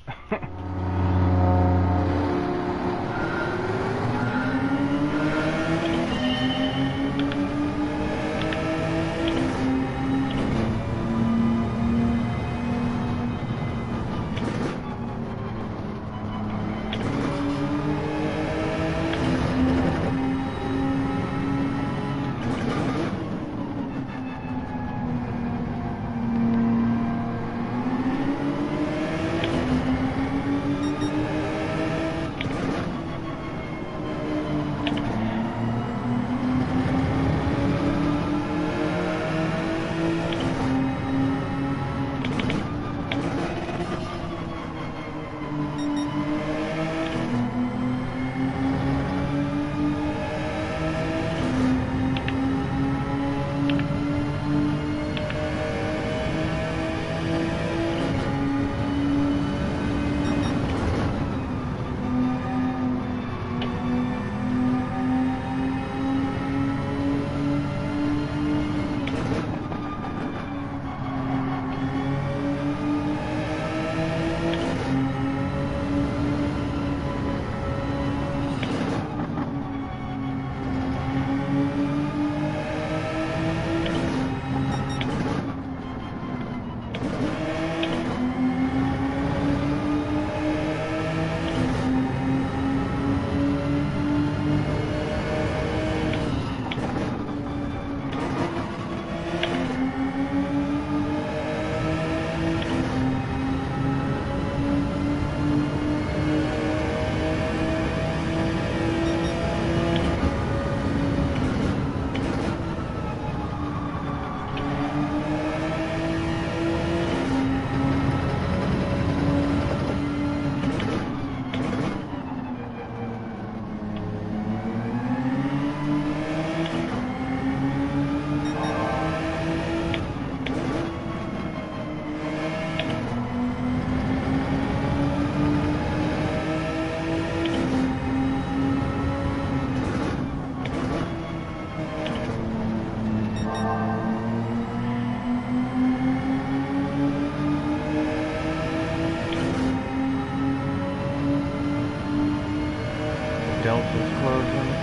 Delta's closing.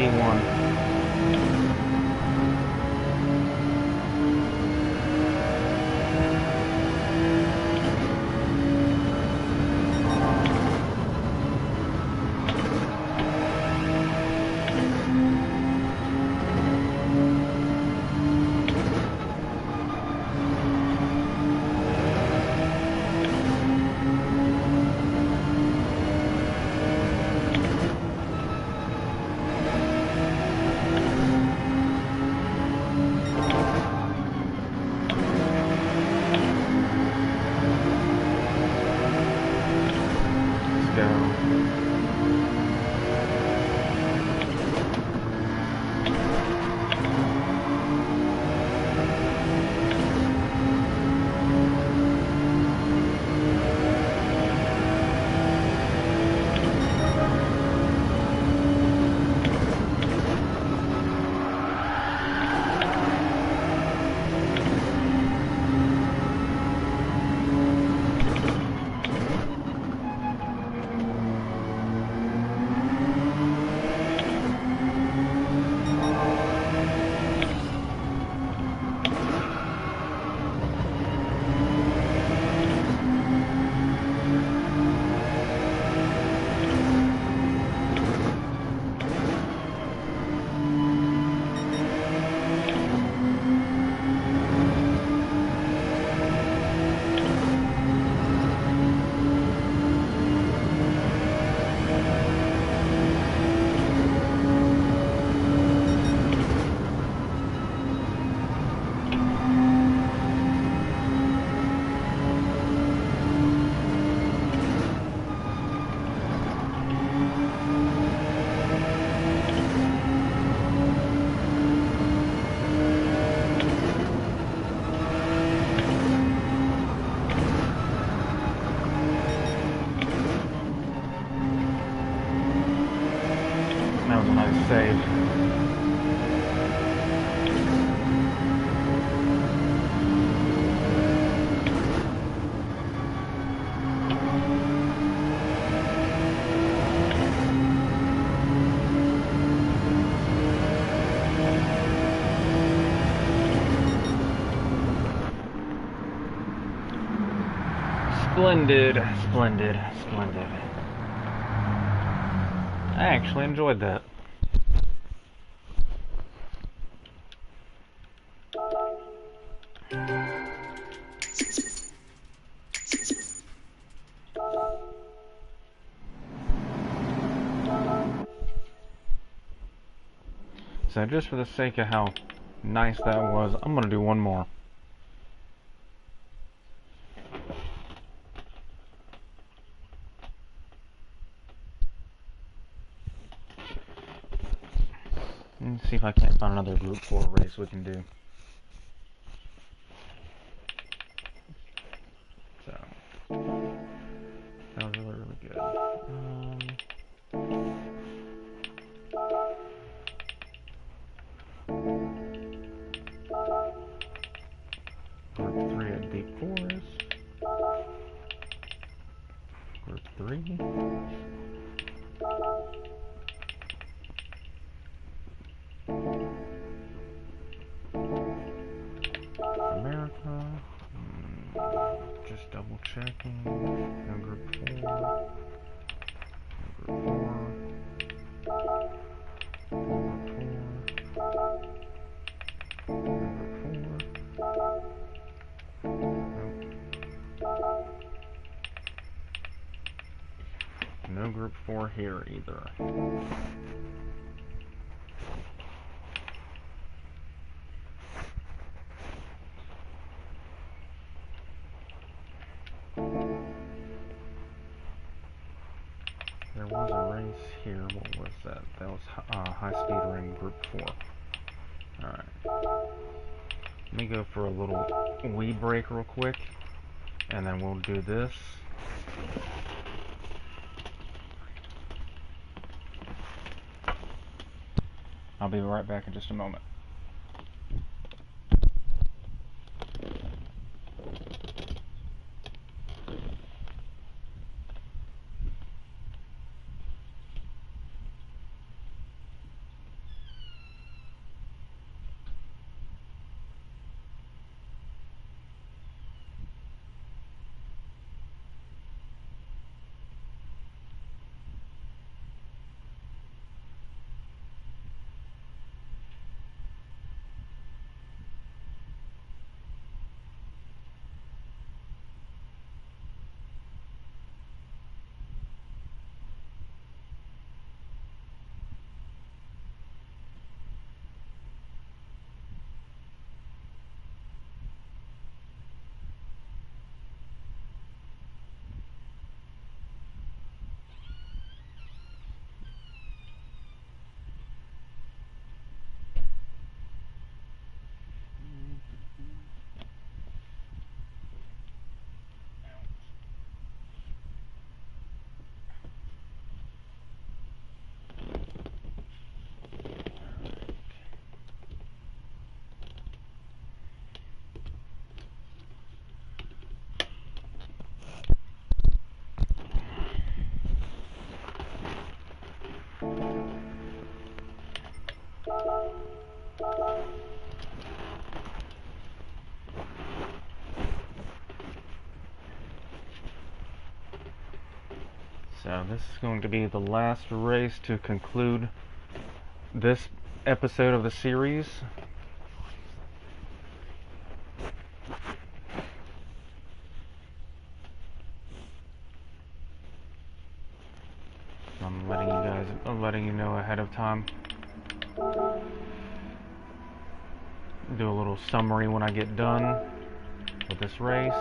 81. That was a nice save. Splendid, splendid, splendid. I actually enjoyed that. So just for the sake of how nice that was, I'm gonna do one more. Let's see if I can't find another Group 4 race we can do. So, that was really, really good. Group 3 at Deep Forest. Group 3. America. Just double checking. No Group 4. No Group 4. No Group 4. No Group 4. Nope. No Group 4 here either. There was a race here. What was that? That was High Speed Ring Group 4. Alright. Let me go for a little weed break real quick, and then we'll do this. I'll be right back in just a moment. So this is going to be the last race to conclude this episode of the series. I'm letting you know ahead of time. Do a little summary when I get done with this race.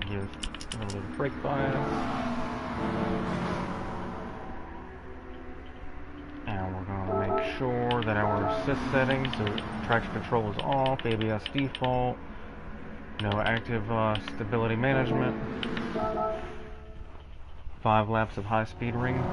Give a little bit of brake bias. And we're going to make sure that our assist settings, so traction control is off, ABS default, no active stability management, 5 laps of high-speed ring.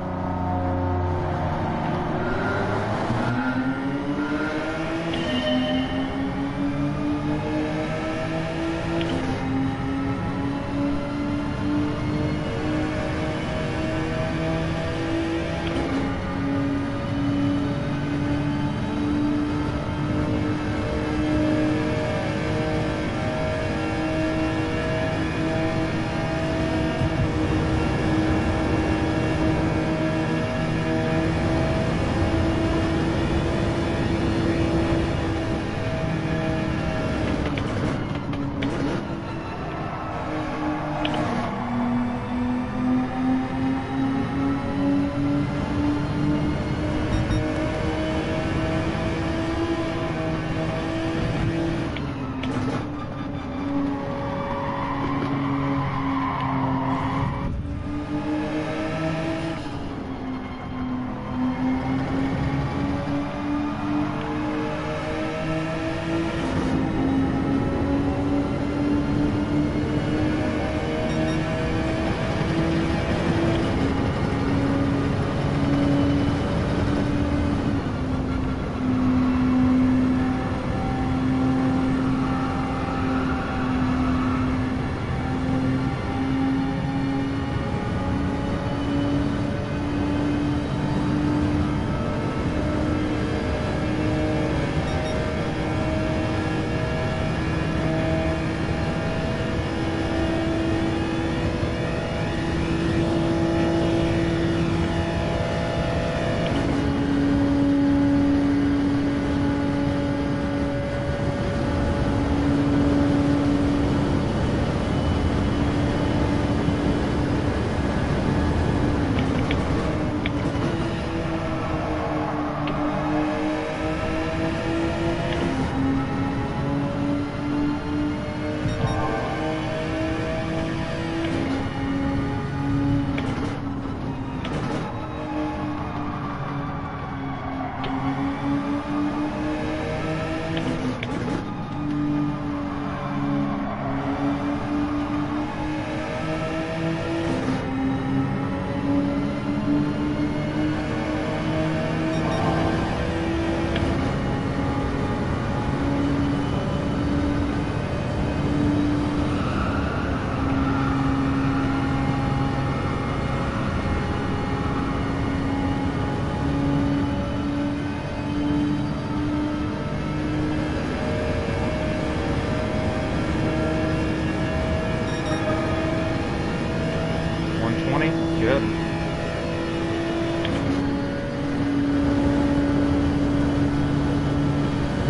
Good.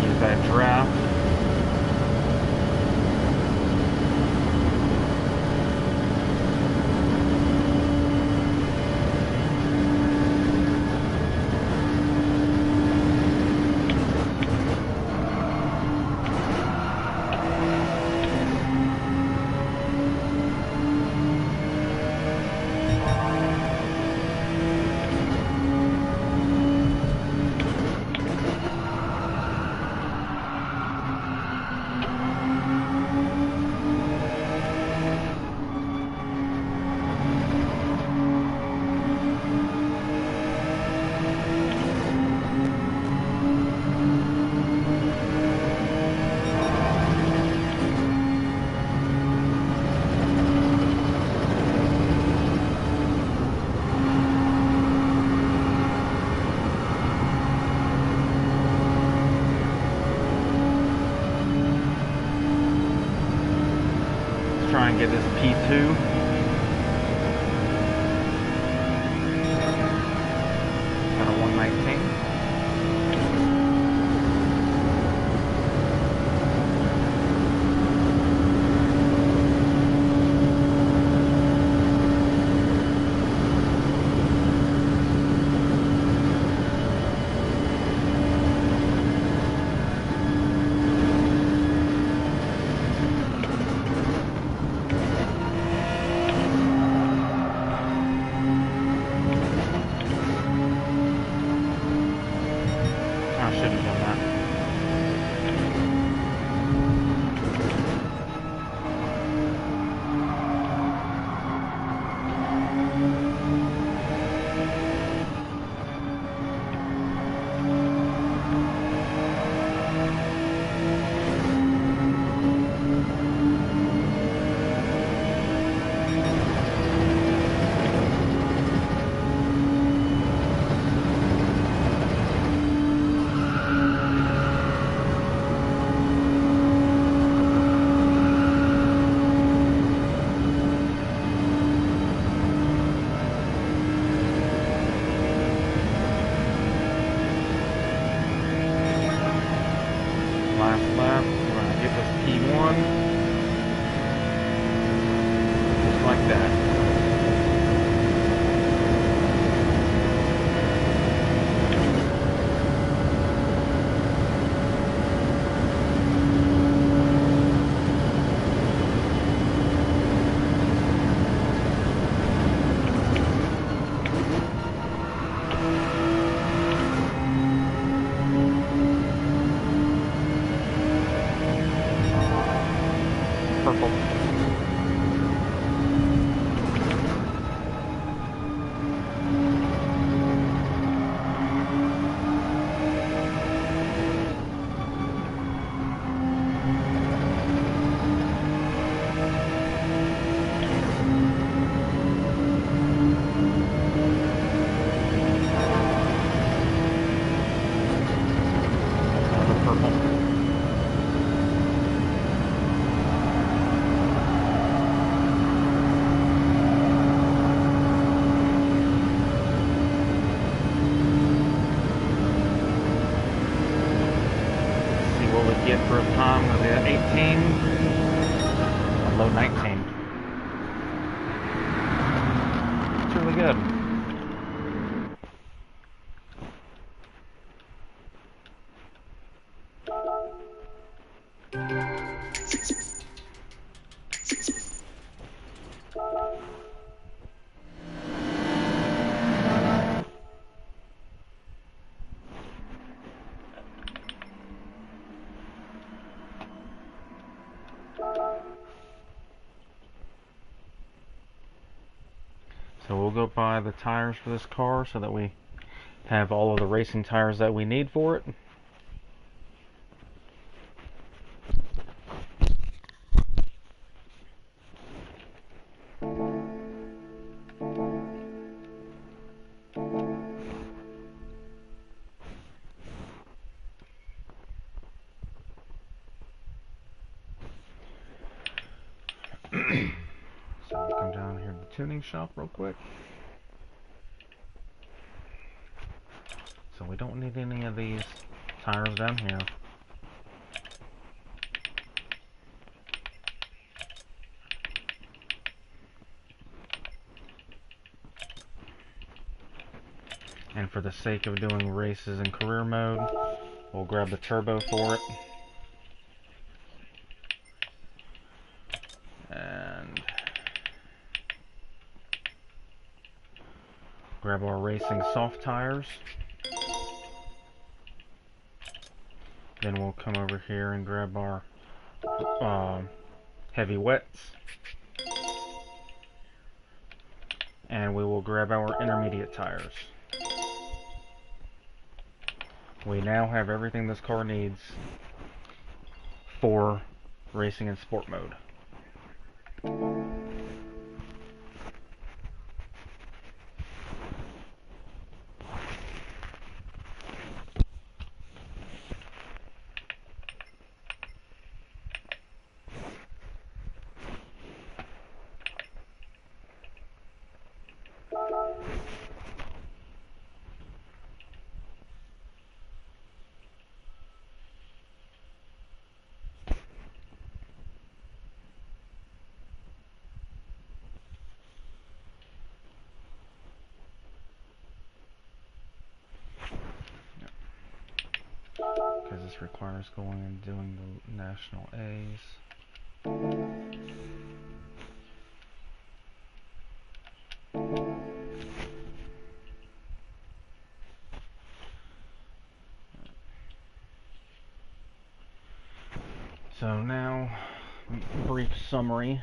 Use that draft. try and get this P2. Got a 119. Last lap, we're going to get this P1, just like that. Purple. Another purple. Get for a time of 18, a low 19. It's really good. So we'll go buy the tires for this car so that we have all of the racing tires that we need for it. So we'll come down here to the tuning shop real quick. So we don't need any of these tires down here. And for the sake of doing races in career mode, we'll grab the turbo for it. And grab our racing soft tires. Then we'll come over here and grab our heavy wets. And we will grab our intermediate tires. We now have everything this car needs for racing and sport mode. this requires going and doing the national A's. So now, brief summary.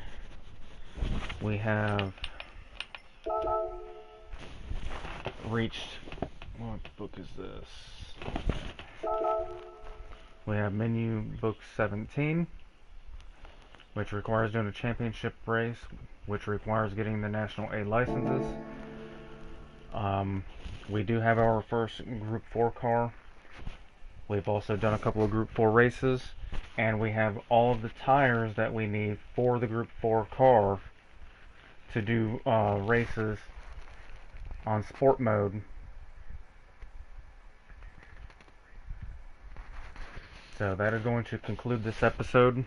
We have reached, what book is this? We have menu book 17, which requires doing a championship race, which requires getting the national A licenses. We do have our first Group 4 car. We've also done a couple of Group 4 races, and we have all of the tires that we need for the Group 4 car to do races on sport mode. So that is going to conclude this episode.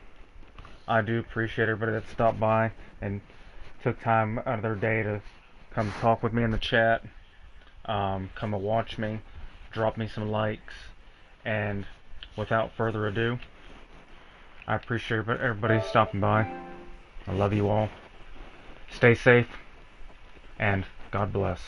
I do appreciate everybody that stopped by and took time out of their day to come talk with me in the chat, come and watch me, drop me some likes, and without further ado, I appreciate everybody stopping by. I love you all. Stay safe, and God bless.